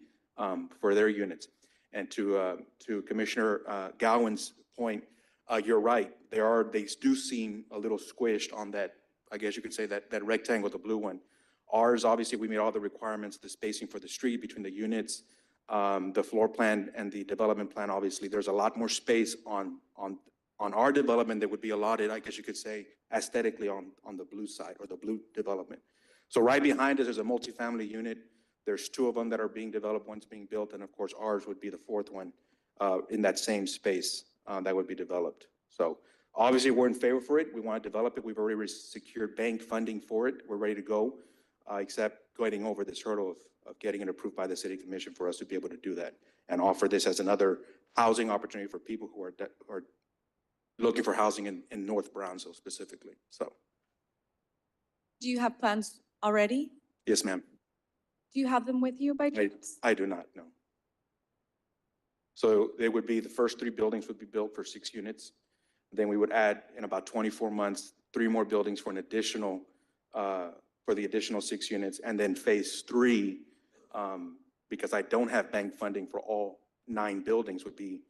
for their units. And to Commissioner Gowan's point, you're right. They do seem a little squished on that, I guess you could say, that rectangle, the blue one. Ours, obviously, we made all the requirements, the spacing for the street between the units, the floor plan and the development plan. Obviously, there's a lot more space on our development that would be allotted, I guess you could say, aesthetically on the blue side or the blue development. So right behind us is a multifamily unit. There's 2 of them that are being developed, one's being built, and of course ours would be the 4th one in that same space that would be developed. So obviously we're in favor for it. We want to develop it. We've already secured bank funding for it. We're ready to go, except going over this hurdle of getting it approved by the City Commission for us to be able to do that and offer this as another housing opportunity for people who are looking for housing in North Brownsville specifically. So. Do you have plans already? Yes, ma'am. Do you have them with you by chance? I do not, no. So it would be, the first 3 buildings would be built for 6 units. Then we would add in about 24 months, 3 more buildings for an additional, for the additional 6 units. And then phase 3, because I don't have bank funding for all 9 buildings, would be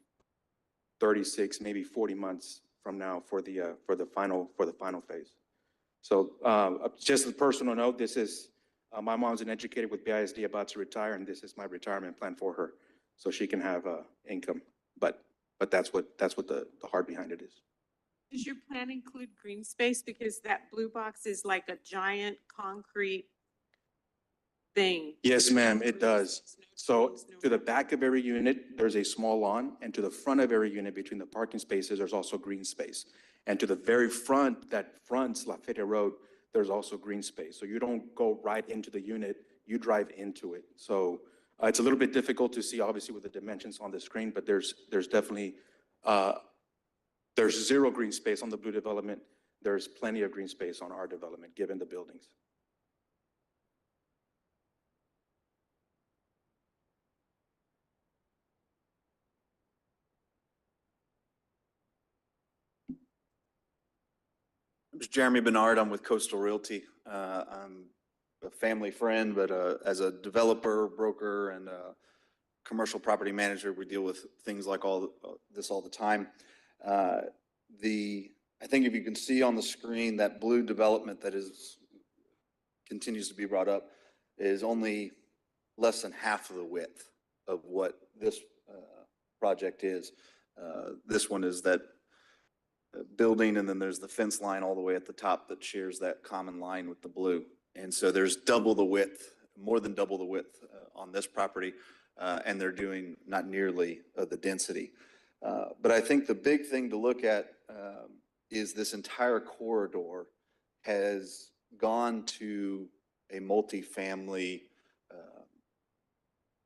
36, maybe 40 months from now for the final phase. So just a personal note, this is, my mom's an educator with BISD about to retire, and this is my retirement plan for her, so she can have income. But that's what the heart behind it is. Does your plan include green space? Because that blue box is like a giant concrete thing. Yes, ma'am, it does. So to the back of every unit, there's a small lawn, and to the front of every unit between the parking spaces, there's also green space. And to the very front, that fronts La Feria Road, there's also green space. So you don't go right into the unit, you drive into it. So it's a little bit difficult to see, obviously, with the dimensions on the screen, but there's definitely, there's 0 green space on the blue development. There's plenty of green space on our development, given the buildings. I'm Jeremy Bernard. I'm with Coastal Realty. I'm a family friend, but as a developer, broker, and commercial property manager, we deal with things like this all the time. I think if you can see on the screen, that blue development that continues to be brought up is only less than half of the width of what this project is. This one is that building, and then there's the fence line all the way at the top that shares that common line with the blue. And so there's double the width, more than double the width on this property, and they're doing not nearly the density. But I think the big thing to look at is this entire corridor has gone to a multifamily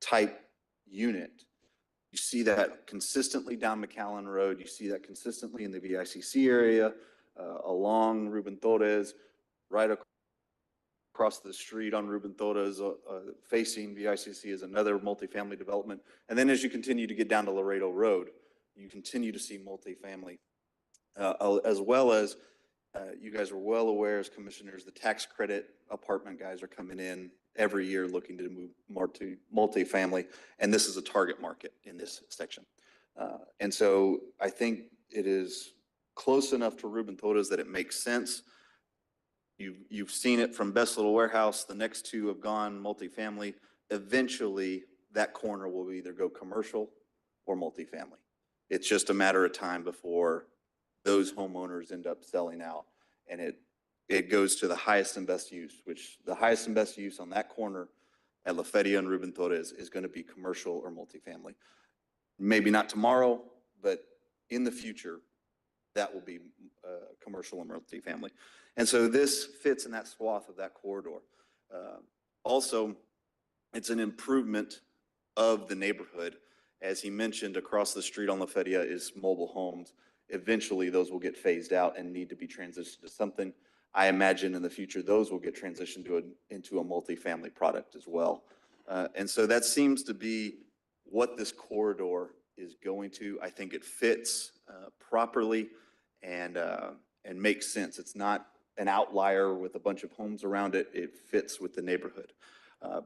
type unit. You see that consistently down McAllen Road. You see that consistently in the VICC area, along Ruben Torres, right across the street on Ruben Torres, facing VICC is another multifamily development. And then as you continue to get down to Laredo Road, you continue to see multifamily, as well as you guys are well aware as commissioners, the tax credit apartment guys are coming in every year looking to move more to multifamily, and this is a target market in this section. And so I think it is close enough to Ruben Torres that it makes sense. You've seen it from Best Little Warehouse. The next two have gone multifamily. Eventually, that corner will either go commercial or multifamily. It's just a matter of time before those homeowners end up selling out. And it goes to the highest and best use, which the highest and best use on that corner at La Feria and Ruben Torres is going to be commercial or multifamily. Maybe not tomorrow, but in the future, that will be commercial and multifamily. And so this fits in that swath of that corridor. Also, it's an improvement of the neighborhood. As he mentioned, across the street on La Feria is mobile homes. Eventually, those will get phased out and need to be transitioned to something. I imagine in the future, those will get transitioned into a multifamily product as well. And so that seems to be what this corridor is going to. I think it fits properly and makes sense. It's not an outlier with a bunch of homes around it. It fits with the neighborhood.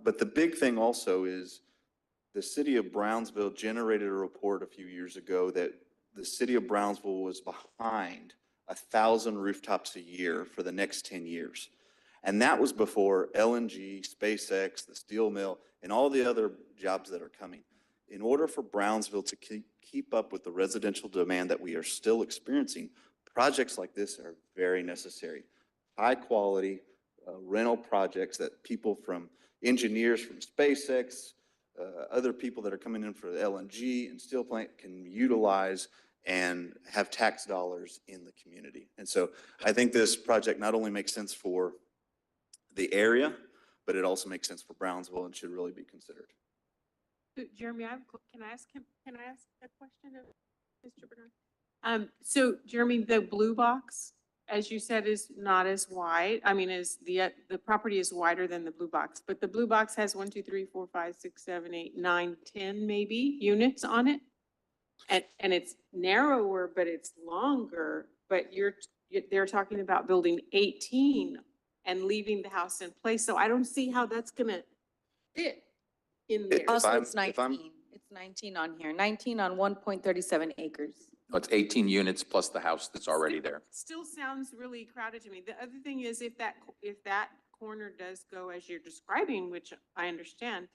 But the big thing also is the city of Brownsville generated a report a few years ago that the city of Brownsville was behind 1,000 rooftops a year for the next 10 years. And that was before LNG, SpaceX, the steel mill, and all the other jobs that are coming. In order for Brownsville to keep up with the residential demand that we are still experiencing, projects like this are very necessary. High quality rental projects that people from engineers from SpaceX, other people that are coming in for the LNG and steel plant can utilize and have tax dollars in the community. And so I think this project not only makes sense for the area, but it also makes sense for Brownsville and should really be considered. So, Jeremy, can I ask a question of Mr. Bernard? So Jeremy, the blue box, as you said, is not as wide. I mean, the property is wider than the blue box, but the blue box has 1, 2, 3, 4, 5, 6, 7, 8, 9, 10 maybe units on it. And it's narrower, but it's longer, but they're talking about building 18 and leaving the house in place. So I don't see how that's gonna fit in there. Also, it's 19. It's 19 on here, 19 on 1.37 acres. Oh, it's 18 units plus the house that's already there. Still sounds really crowded to me. The other thing is if that corner does go as you're describing, which I understand,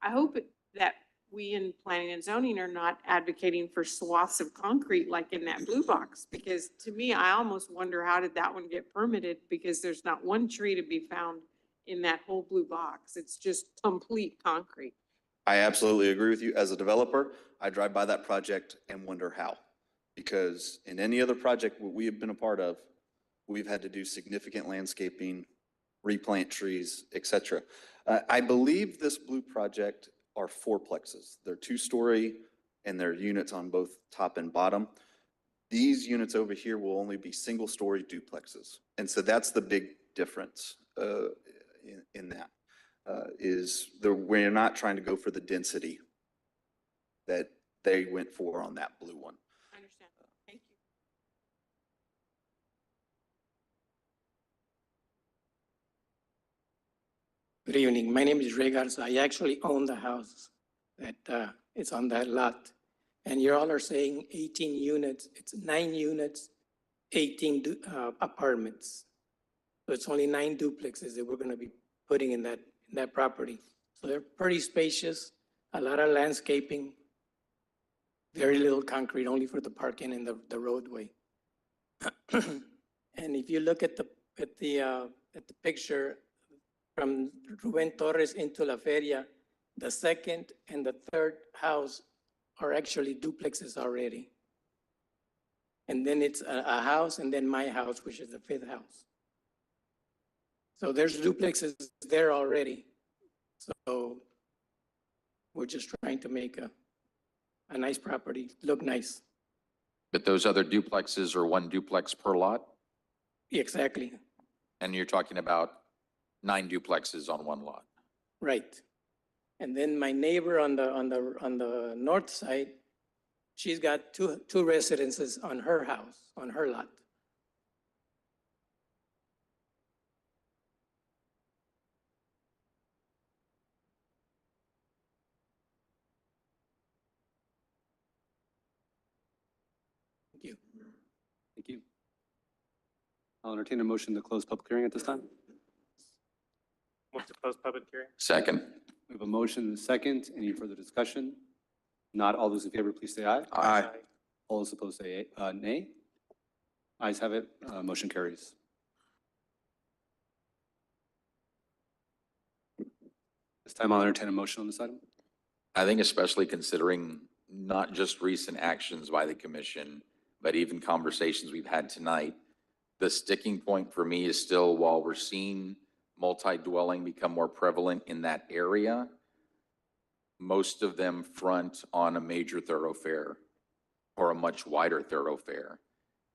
I hope that we in planning and zoning are not advocating for swaths of concrete like in that blue box, because to me, I almost wonder how did that one get permitted, because there's not one tree to be found in that whole blue box. It's just complete concrete. I absolutely agree with you. As a developer, I drive by that project and wonder how. Because in any other project we have been a part of, we've had to do significant landscaping, replant trees, etc. I believe this blue project are fourplexes. They're 2-story and they're units on both top and bottom. These units over here will only be single-story duplexes. And so that's the big difference in that. We're not trying to go for the density that they went for on that blue one. I understand. Thank you. Good evening. My name is Ray Garza. I actually own the house that is on that lot. And you all are saying 18 units. It's 9 units, 18 apartments. So it's only 9 duplexes that we're going to be putting in that property. So they're pretty spacious, a lot of landscaping, very little concrete, only for the parking and the roadway. And if you look at the picture from Ruben Torres into La Feria, the second and the third house are actually duplexes already. And then it's a house and then my house, which is the 5th house. So there's duplexes there already. So we're just trying to make a nice property look nice. But those other duplexes are 1 duplex per lot? Exactly, And you're talking about 9 duplexes on 1 lot? right. And then my neighbor on the north side, she's got two residences on her house, on her lot. Thank you. Thank you. I'll entertain a motion to close public hearing at this time. Move to close public hearing. Second. We have a motion and a second. Any further discussion? Not all those in favor, please say aye. Aye. All those opposed say nay. Ayes have it. Motion carries. This time I'll entertain a motion on this item. I think especially considering not just recent actions by the commission, but even conversations we've had tonight, the sticking point for me is still, while we're seeing multi-dwelling become more prevalent in that area, most of them front on a major thoroughfare or a much wider thoroughfare.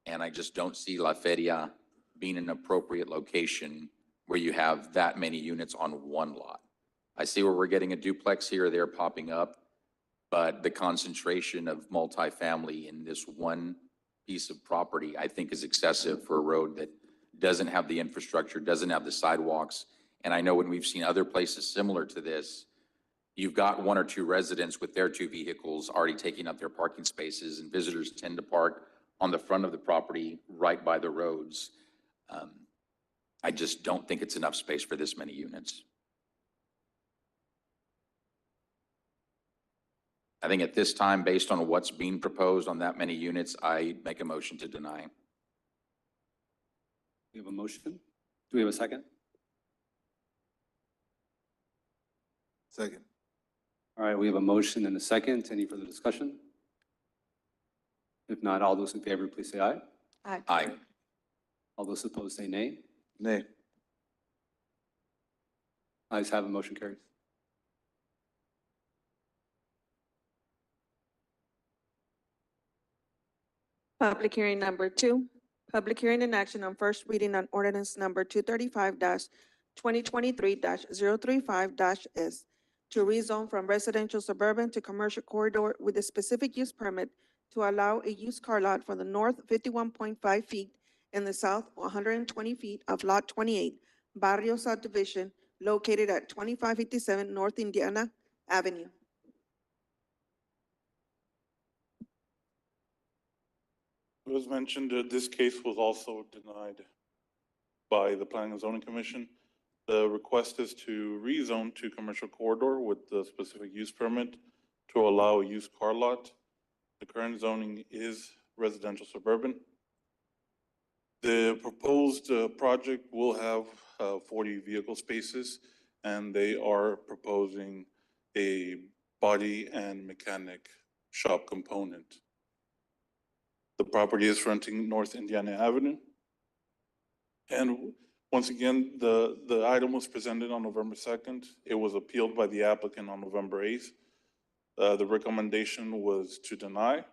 And I just don't see La Feria being an appropriate location where you have that many units on one lot. I see where we're getting a duplex here or there popping up, but the concentration of multifamily in this one piece of property, I think, is excessive for a road that doesn't have the infrastructure, doesn't have the sidewalks. And I know when we've seen other places similar to this, you've got one or two residents with their two vehicles already taking up their parking spaces, and visitors tend to park on the front of the property right by the roads. I just don't think it's enough space for this many units. I think at this time, based on what's being proposed on that many units, I make a motion to deny. We have a motion. Do we have a second? Second. All right, we have a motion and a second. Any further discussion? If not, all those in favor, please say aye. Aye. Aye. All those opposed say nay. Nay. Ayes have it, motion carries. Public hearing number 2, public hearing in action on first reading on ordinance number 235-2023-035-S to rezone from residential suburban to commercial corridor with a specific use permit to allow a used car lot for the north 51.5 feet and the south 120 feet of Lot 28, Barrio subdivision located at 2557 North Indiana Avenue. It was mentioned that this case was also denied by the Planning and Zoning Commission. The request is to rezone to commercial corridor with the specific use permit to allow a used car lot. The current zoning is residential suburban. The proposed project will have 40 vehicle spaces, and they are proposing a body and mechanic shop component. The property is fronting North Indiana Avenue. And once again, the item was presented on November 2nd. It was appealed by the applicant on November 8th. The recommendation was to deny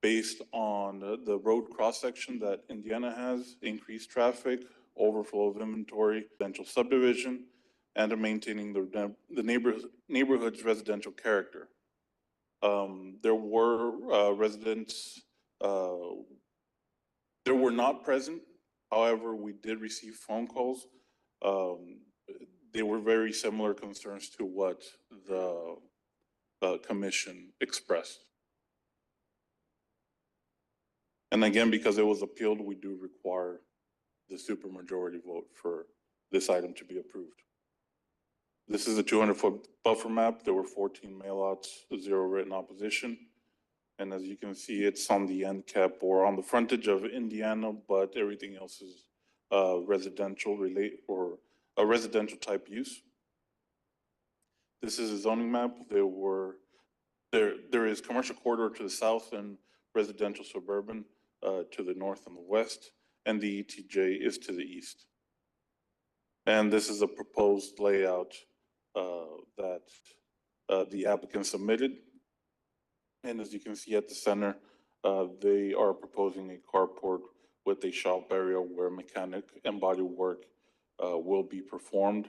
based on the road cross-section that Indiana has, increased traffic, overflow of inventory, residential subdivision, and maintaining the neighborhood's residential character. There were residents, there were not present. However, we did receive phone calls. They were very similar concerns to what the commission expressed. And again, because it was appealed, we do require the supermajority vote for this item to be approved. This is a 200-foot buffer map. There were 14 mailouts, 0 written opposition. And as you can see, it's on the end cap or on the frontage of Indiana, but everything else is residential or a residential type use. This is a zoning map. There is commercial corridor to the south and residential suburban to the north and the west, and the ETJ is to the east. And this is a proposed layout that the applicant submitted. And as you can see at the center, they are proposing a carport with a shop area where mechanic and body work will be performed.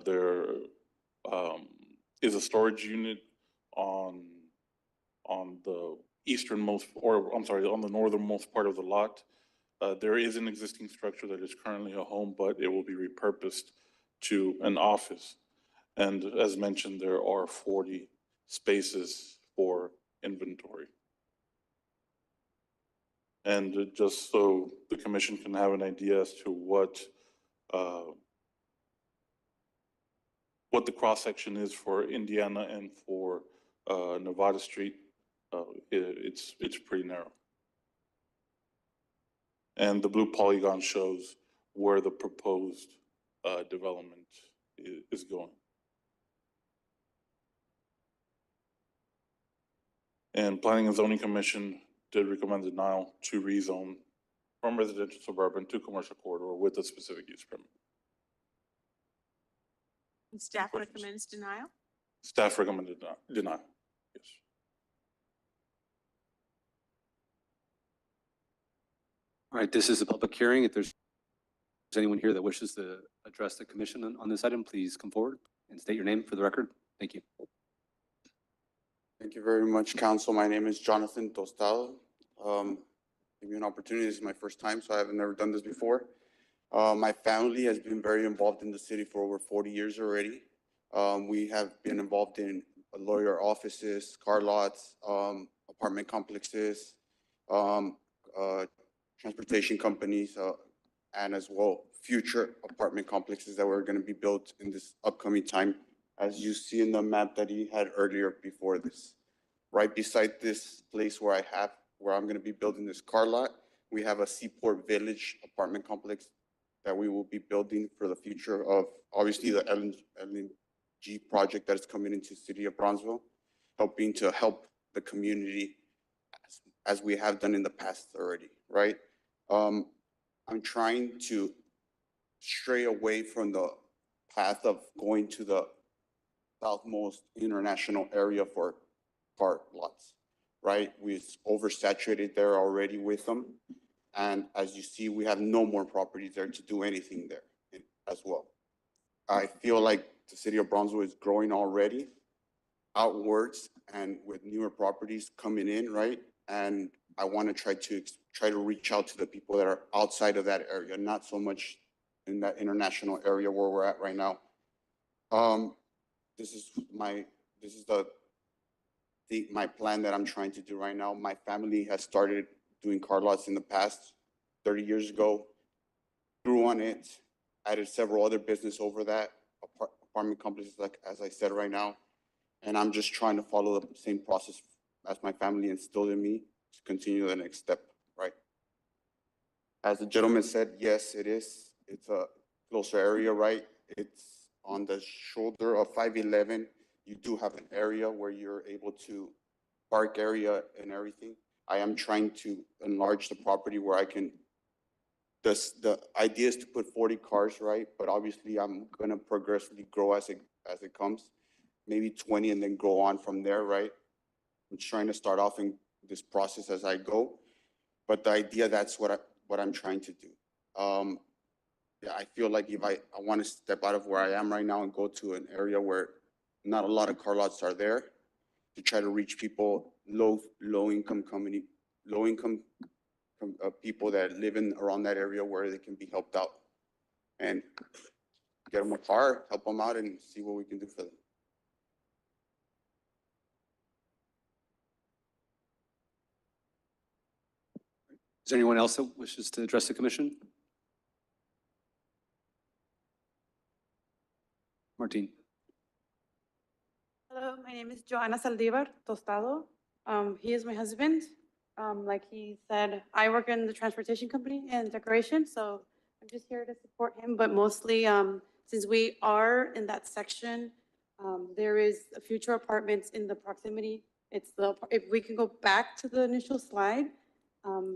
There is a storage unit on the easternmost, or I'm sorry, on the northernmost part of the lot. There is an existing structure that is currently a home, but it will be repurposed to an office. And as mentioned, there are 40 spaces for inventory. And just so the commission can have an idea as to what the cross-section is for Indiana and for Nevada Street, it's pretty narrow. And the blue polygon shows where the proposed development is going. And Planning and Zoning Commission did recommend denial to rezone from residential suburban to commercial corridor with a specific use permit. And staff recommends denial. Staff recommended denial, yes. All right, this is a public hearing. If there's anyone here that wishes to address the commission on this item, please come forward and state your name for the record. Thank you. Thank you very much, council. My name is Jonathan Tostado. Give me an opportunity. This is my first time, so I haven't never done this before. My family has been very involved in the city for over 40 years already. We have been involved in lawyer offices, car lots, apartment complexes, transportation companies, and as well future apartment complexes that were going to be built in this upcoming time, as you see in the map that he had earlier before this. Right beside this place where I'm going to be building this car lot, we have a Seaport Village apartment complex that we will be building for the future of obviously the LNG project that is coming into the city of Bronzeville, helping to help the community as we have done in the past already, right? I'm trying to stray away from the path of going to the southmost international area for car lots, right? We've oversaturated there already with them. And as you see, we have no more properties there to do anything there as well. I feel like the city of Bronzeville is growing already outwards and with newer properties coming in, right? And I want to try to reach out to the people that are outside of that area, not so much in that international area where we're at right now. This is my plan that I'm trying to do right now. My family has started doing car lots in the past 30 years ago, grew on it, added several other business over that, apartment complexes, like as I said right now. And I'm just trying to follow the same process as my family instilled in me to continue the next step, right? As the gentleman said, yes, it is. It's a closer area, right? It's on the shoulder of 511. You do have an area where you're able to park area and everything. I am trying to enlarge the property where I can, the idea is to put 40 cars, right? But obviously I'm gonna progressively grow as it comes, maybe 20 and then go on from there, right? I'm trying to start off in this process as I go, but the idea, that's what I'm trying to do. Yeah, I feel like if I want to step out of where I am right now and go to an area where not a lot of car lots are there, to try to reach people, low income people that live in around that area where they can be helped out, and get them a car, help them out, and see what we can do for them. Is there anyone else that wishes to address the commission? Martin. Hello, my name is Joanna Saldivar Tostado. He is my husband. Like he said, I work in the transportation company and decoration, so I'm just here to support him. But mostly, since we are in that section, there is a future apartments in the proximity. It's the, if we can go back to the initial slide,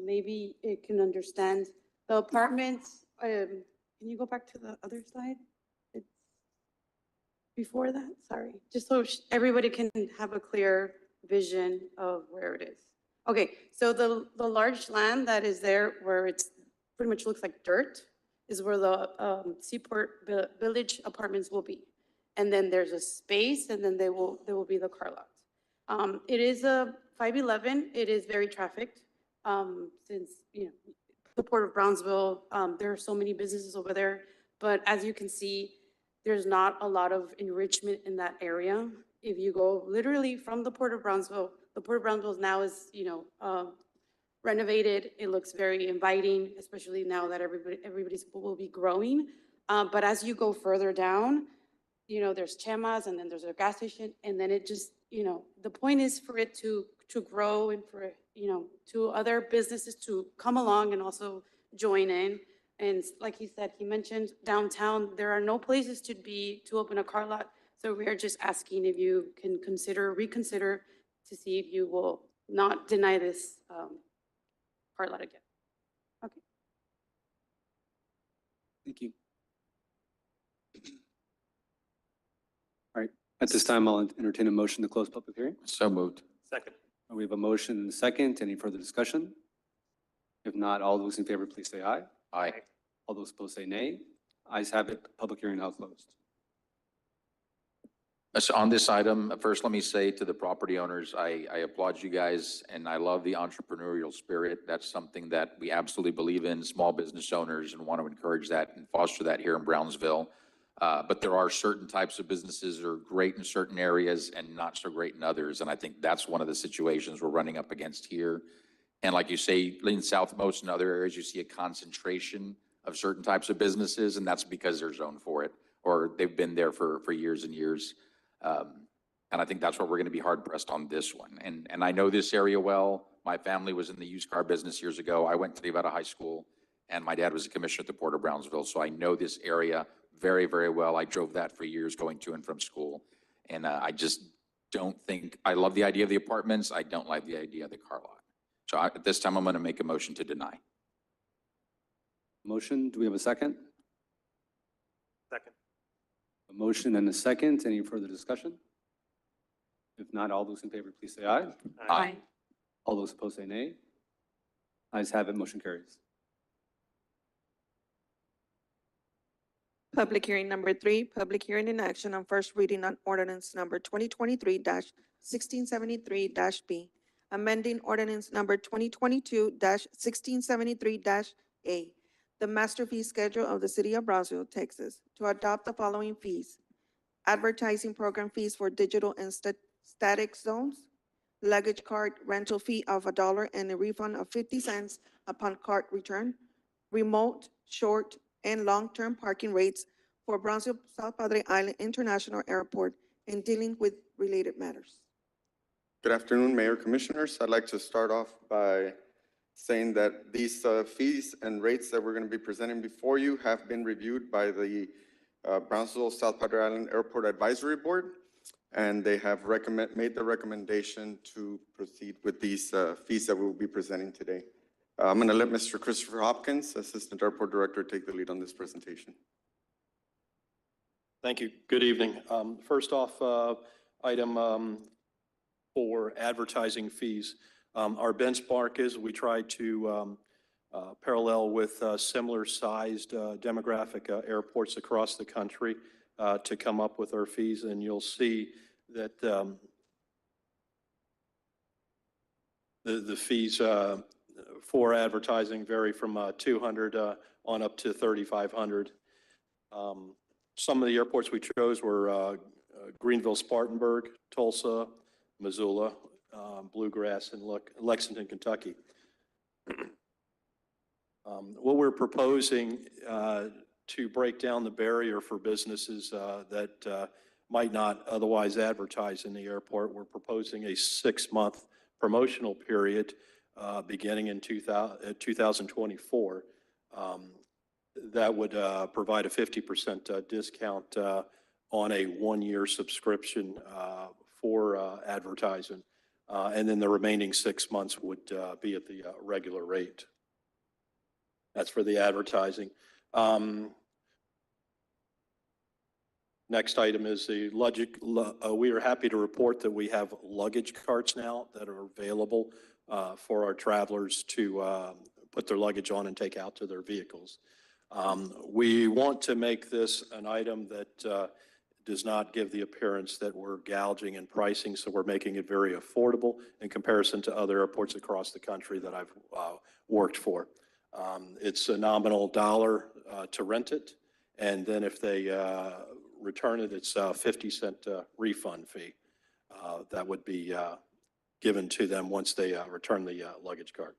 maybe it can understand the apartments. Can you go back to the other slide? It's before that, sorry, just so everybody can have a clear vision of where it is. Okay, so the large land that is there where it's pretty much looks like dirt is where the Seaport Village apartments will be. And then there's a space, and then there will be the car lots. It is a 511. It is very trafficked. Since, you know, the Port of Brownsville, there are so many businesses over there, but as you can see, there's not a lot of enrichment in that area. If you go literally from the Port of Brownsville, the Port of Brownsville now is, you know, renovated. It looks very inviting, especially now that everybody's will be growing. But as you go further down, there's Chemas and then there's a gas station. And then it just, the point is for it to grow and for, to other businesses to come along and also join in. And like he said, he mentioned downtown, there are no places to open a car lot. So we are just asking if you can reconsider to see if you will not deny this car lot again. Okay. Thank you. All right, at this time, I'll entertain a motion to close public hearing. So moved. Second. We have a motion and a second. Any further discussion? If not, all those in favor, please say aye. Aye. All those opposed say nay. Ayes have it. Public hearing now closed. So on this item, first, let me say to the property owners, I applaud you guys and I love the entrepreneurial spirit. That's something that we absolutely believe in, small business owners, and want to encourage that and foster that here in Brownsville. But there are certain types of businesses that are great in certain areas and not so great in others. And I think that's one of the situations we're running up against here. And like you say, in Southmost and other areas, you see a concentration of certain types of businesses, and that's because they're zoned for it, or they've been there for years and years. And I think that's where we're going to be hard pressed on this one. And I know this area well. My family was in the used car business years ago. I went to Nevada High School, and my dad was a commissioner at the Port of Brownsville. So I know this area very, very well. I drove that for years going to and from school. And I just don't think, I love the idea of the apartments. I don't like the idea of the car lot. So at this time, I'm going to make a motion to deny. Motion, do we have a second? Second. A motion and a second. Any further discussion? If not, all those in favor, please say aye. Aye. All those opposed say nay. Ayes have it. Motion carries. Public hearing number 3, public hearing in action on first reading on ordinance number 2023-1673-B, amending ordinance number 2022-1673-A, the master fee schedule of the city of Brownsville, Texas, to adopt the following fees: advertising program fees for digital and static zones, luggage cart rental fee of $1 and a refund of 50 cents upon cart return, remote, short, and long-term parking rates for Brownsville South Padre Island International Airport, and dealing with related matters. Good afternoon, Mayor, Commissioners. I'd like to start off by saying that these fees and rates that we're going to be presenting before you have been reviewed by the Brownsville South Padre Island Airport Advisory Board, and they have made the recommendation to proceed with these fees that we will be presenting today. I'm going to let Mr. Christopher Hopkins, Assistant Airport Director, take the lead on this presentation. Thank you. Good evening. First off, item for advertising fees. Our benchmark is we try to parallel with similar sized demographic airports across the country to come up with our fees, and you'll see that the fees for advertising vary from 200 on up to 3,500. Some of the airports we chose were Greenville, Spartanburg, Tulsa, Missoula, Bluegrass, and Lexington, Kentucky. What we're proposing to break down the barrier for businesses that might not otherwise advertise in the airport, we're proposing a 6-month promotional period beginning in 2024. That would provide a 50% discount on a 1-year subscription for advertising. And then the remaining 6 months would be at the regular rate. That's for the advertising. Next item is the luggage. We are happy to report that we have luggage carts now that are available for our travelers to put their luggage on and take out to their vehicles. We want to make this an item that does not give the appearance that we're gouging in pricing, so we're making it very affordable in comparison to other airports across the country that I've worked for. It's a nominal $1 to rent it, and then if they return it, it's a 50-cent refund fee that would be given to them once they return the luggage cart.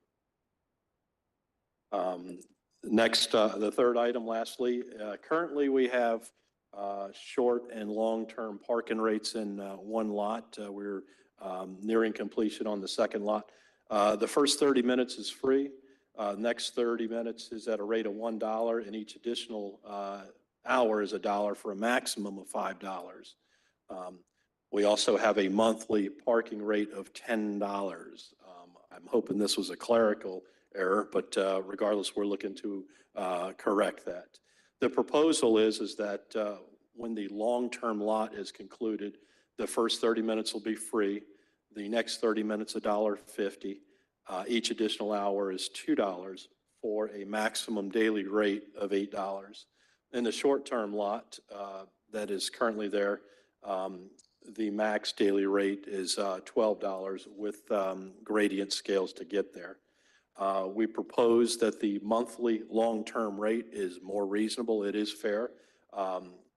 Next, the third item, lastly, currently we have short and long-term parking rates in one lot. We're nearing completion on the second lot. The first 30 minutes is free. Next 30 minutes is at a rate of $1, and each additional hour is $1 for a maximum of $5. We also have a monthly parking rate of $10. I'm hoping this was a clerical error, but regardless, we're looking to correct that. The proposal is that when the long-term lot is concluded, the first 30 minutes will be free. The next 30 minutes, $1.50. Each additional hour is $2 for a maximum daily rate of $8. In the short-term lot that is currently there, the max daily rate is $12 with gradient scales to get there. We propose that the monthly long-term rate is more reasonable. It is fair.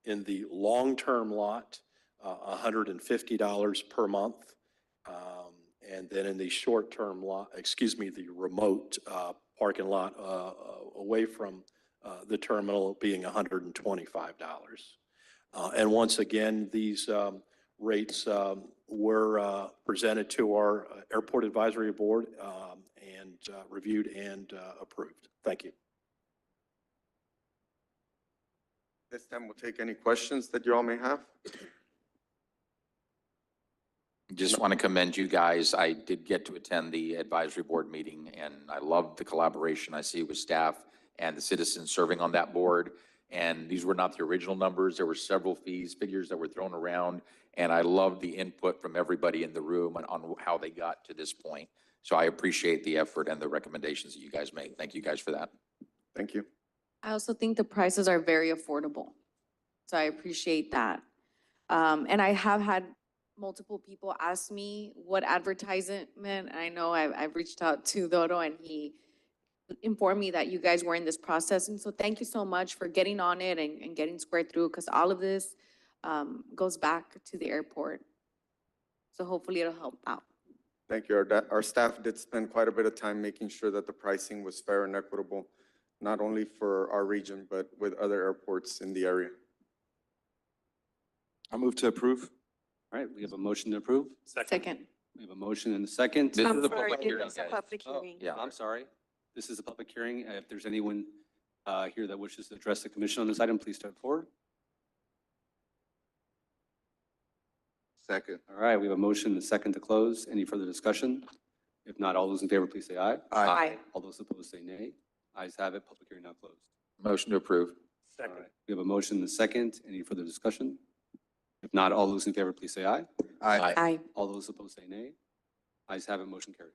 In the long-term lot, $150 per month. And then in the short-term lot, the remote parking lot away from the terminal being $125. And once again, these rates were presented to our Airport Advisory Board and reviewed and approved. Thank you. This time we'll take any questions that you all may have. Just want to commend you guys. I did get to attend the advisory board meeting, and I loved the collaboration I see with staff and the citizens serving on that board. And these were not the original numbers. There were several figures that were thrown around, and I loved the input from everybody in the room on how they got to this point. So I appreciate the effort and the recommendations that you guys made. Thank you guys for that. Thank you. I also think the prices are very affordable. So I appreciate that. And I have had multiple people ask me what advertisement meant. I know I've reached out to Dodo, and he informed me that you guys were in this process. And so thank you so much for getting on it and getting squared through, because all of this goes back to the airport. So hopefully it'll help out. Thank you. Our staff did spend quite a bit of time making sure that the pricing was fair and equitable, not only for our region, but with other airports in the area. I move to approve. All right, we have a motion to approve. Second. We have a motion and a second. This is a sorry, public it hearing, was a guys. public Oh, hearing. Yeah. I'm sorry. This is a public hearing. If there's anyone here that wishes to address the commission on this item, please step forward. Second. All right, we have a motion and a second to close. Any further discussion? If not, all those in favor, please say aye. Aye. All those opposed say nay. Ayes have it. Public hearing now closed. Motion to approve. All right, we have a motion and a second. Any further discussion? If not, all those in favor, please say aye. Aye. All those opposed say nay. Ayes have it. Motion carries.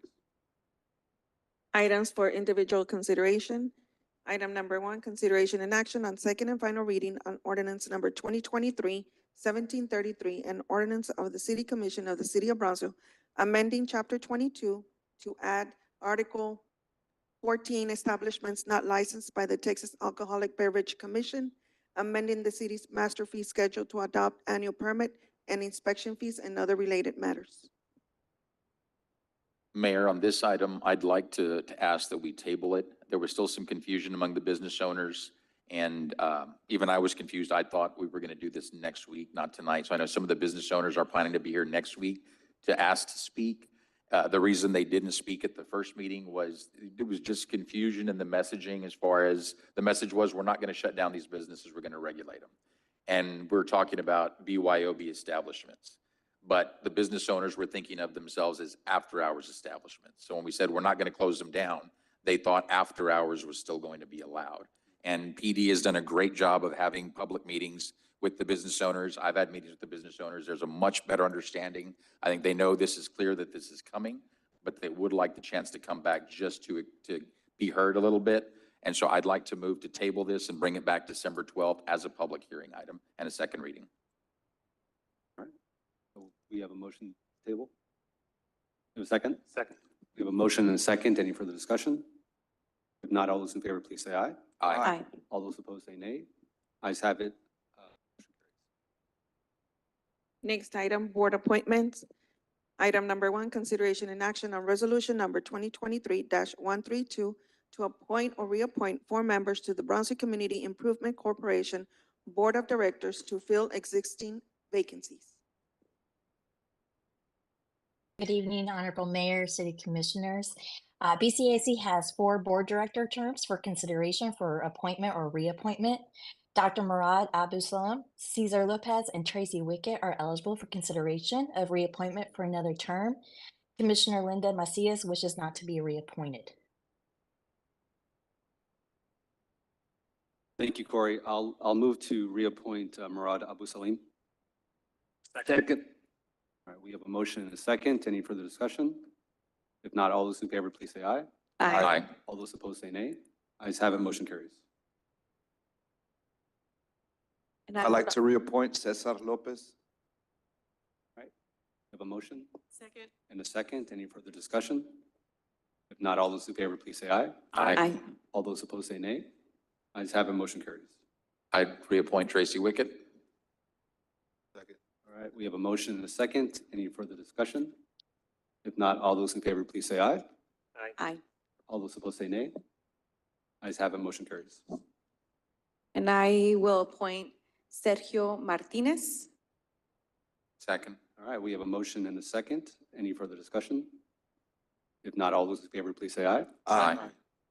Items for individual consideration. Item number 1, consideration and action on second and final reading on ordinance number 2023-1733, an ordinance of the City Commission of the City of Brownsville, amending Chapter 22 to add Article 14, establishments not licensed by the Texas Alcoholic Beverage Commission, amending the city's master fee schedule to adopt annual permit and inspection fees and other related matters. Mayor, on this item, I'd like to ask that we table it. There was still some confusion among the business owners, and even I was confused. I thought we were going to do this next week, not tonight. So I know some of the business owners are planning to be here next week to ask to speak. The reason they didn't speak at the first meeting was it was just confusion in the messaging, as far as the message was, we're not going to shut down these businesses, we're going to regulate them. And we're talking about BYOB establishments. But the business owners were thinking of themselves as after-hours establishments. So when we said we're not going to close them down, they thought after hours was still going to be allowed. And PD has done a great job of having public meetings with the business owners. I've had meetings with the business owners. There's a much better understanding. I think they know this is clear, that this is coming, but they would like the chance to come back just to be heard a little bit. And so I'd like to move to table this and bring it back December 12th as a public hearing item and a second reading. So we have a motion to table. We have a second? Second. We have a motion and a second. Any further discussion? If not, all those in favor, please say aye. Aye. All those opposed say nay. Ayes have it. Next item, board appointments. Item number 1, consideration and action on resolution number 2023-132 to appoint or reappoint 4 members to the Brownsville Community Improvement Corporation Board of Directors to fill existing vacancies. Good evening, Honorable Mayor, City Commissioners. BCAC has 4 board director terms for consideration for appointment or reappointment. Dr. Murad Abusalam, Cesar Lopez, and Tracy Wickett are eligible for consideration of reappointment for another term. Commissioner Linda Macias wishes not to be reappointed. Thank you, Corey. I'll move to reappoint Murad Abu Salim. Second. All right, we have a motion and a second. Any further discussion? If not, all those in favor, please say aye. Aye. All those opposed say nay. Ayes have it, motion carries. And I'd like to reappoint Cesar Lopez. We have a motion Second. and a second. Any further discussion? If not, all those in favor, please say aye. Aye. All those opposed say nay. Ayes have it, motion carries. I'd reappoint Tracy Wickett. Second. All right, we have a motion and a second. Any further discussion? If not, all those in favor, please say aye. Aye. All those opposed say nay. Ayes have it, motion carries. And I will appoint Sergio Martinez. Second. All right, we have a motion and a second. Any further discussion? If not, all those in favor, please say aye. Aye.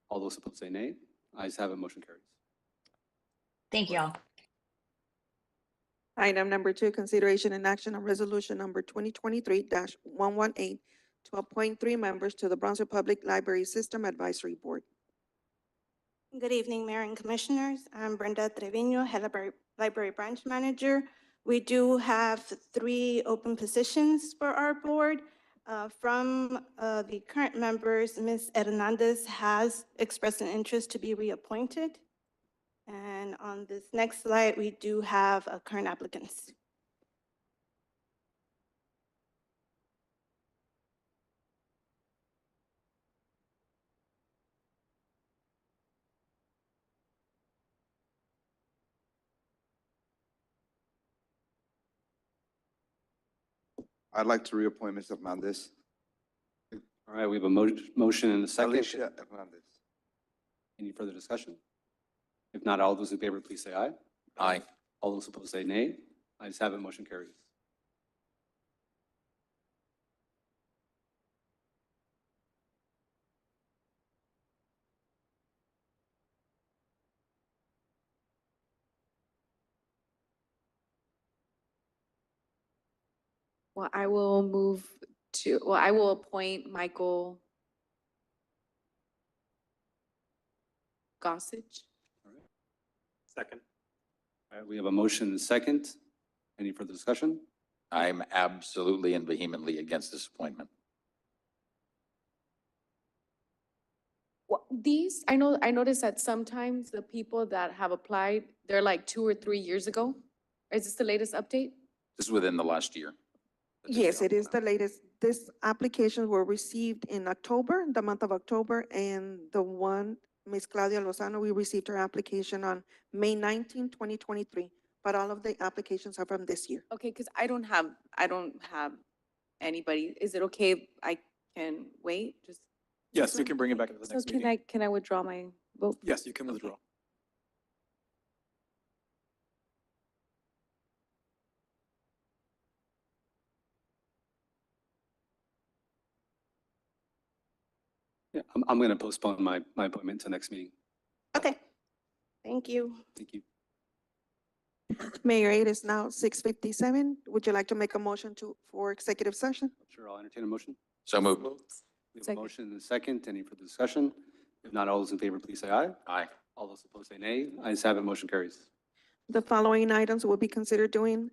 All those opposed say nay. Ayes have it, motion carries. Thank you all. Item number 2, consideration and action on resolution number 2023-118 to appoint 3 members to the Brownsville Public Library System Advisory Board. Good evening, Mayor and Commissioners. I'm Brenda Trevino, Head Library Branch Manager. We do have 3 open positions for our board. From the current members, Ms. Hernandez has expressed an interest to be reappointed. And on this next slide, we do have current applicants. I'd like to reappoint Ms. Hernandez. All right, we have a motion and a second. Alicia Hernandez. Any further discussion? If not, all those in favor, please say aye. Aye. All those opposed say nay. Ayes have it, motion carries. Well, I will move to, well, I will appoint Michael Gossage. Second. All right, we have a motion and a second. Any further discussion? I'm absolutely and vehemently against this appointment. Well, these, I noticed that sometimes the people that have applied, they're like 2 or 3 years ago. Is this the latest update? This is within the last year. Yes, it is the latest. These applications were received in October, the month of October, and the one, Ms. Claudia Lozano, we received her application on May 19, 2023, but all of the applications are from this year. Okay, because I don't have anybody. Is it okay if I can wait? Just. Yes, you can bring it back at the So next can meeting. can I withdraw my vote? Yes, you can withdraw. Yeah, I'm going to postpone my appointment to next meeting. Okay, thank you. Thank you. Mayor, it is now 6:57. Would you like to make a motion for executive session? Sure, I'll entertain a motion. So moved. We have a Second. motion and a second. Any further discussion? If not, all those in favor, please say aye. Aye. All those opposed say nay. Ayes have it, motion carries. The following items will be considered during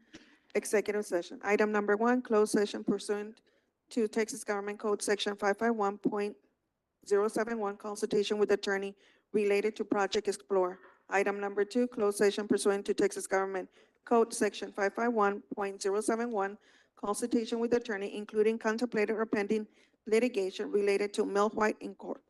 executive session. Item number 1, closed session pursuant to Texas Government Code Section 551.071, consultation with attorney related to Project Explorer. Item number 2, closed session pursuant to Texas Government Code Section 551.071, consultation with attorney including contemplated or pending litigation related to Millwhite in court.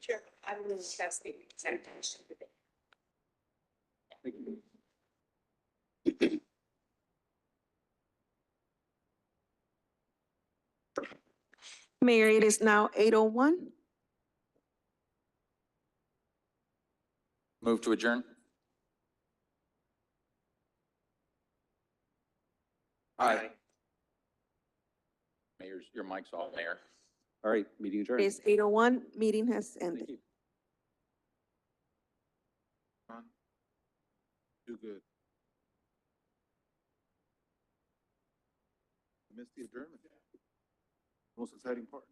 Chair, I will discuss the presentation. Mayor, it is now 8:01. Move to adjourn? Aye. Mayor's, your mic's off, Mayor. All right, meeting It adjourned. is 8:01. Meeting has ended. Thank you. Do good. Missed the adjournment. Most exciting part.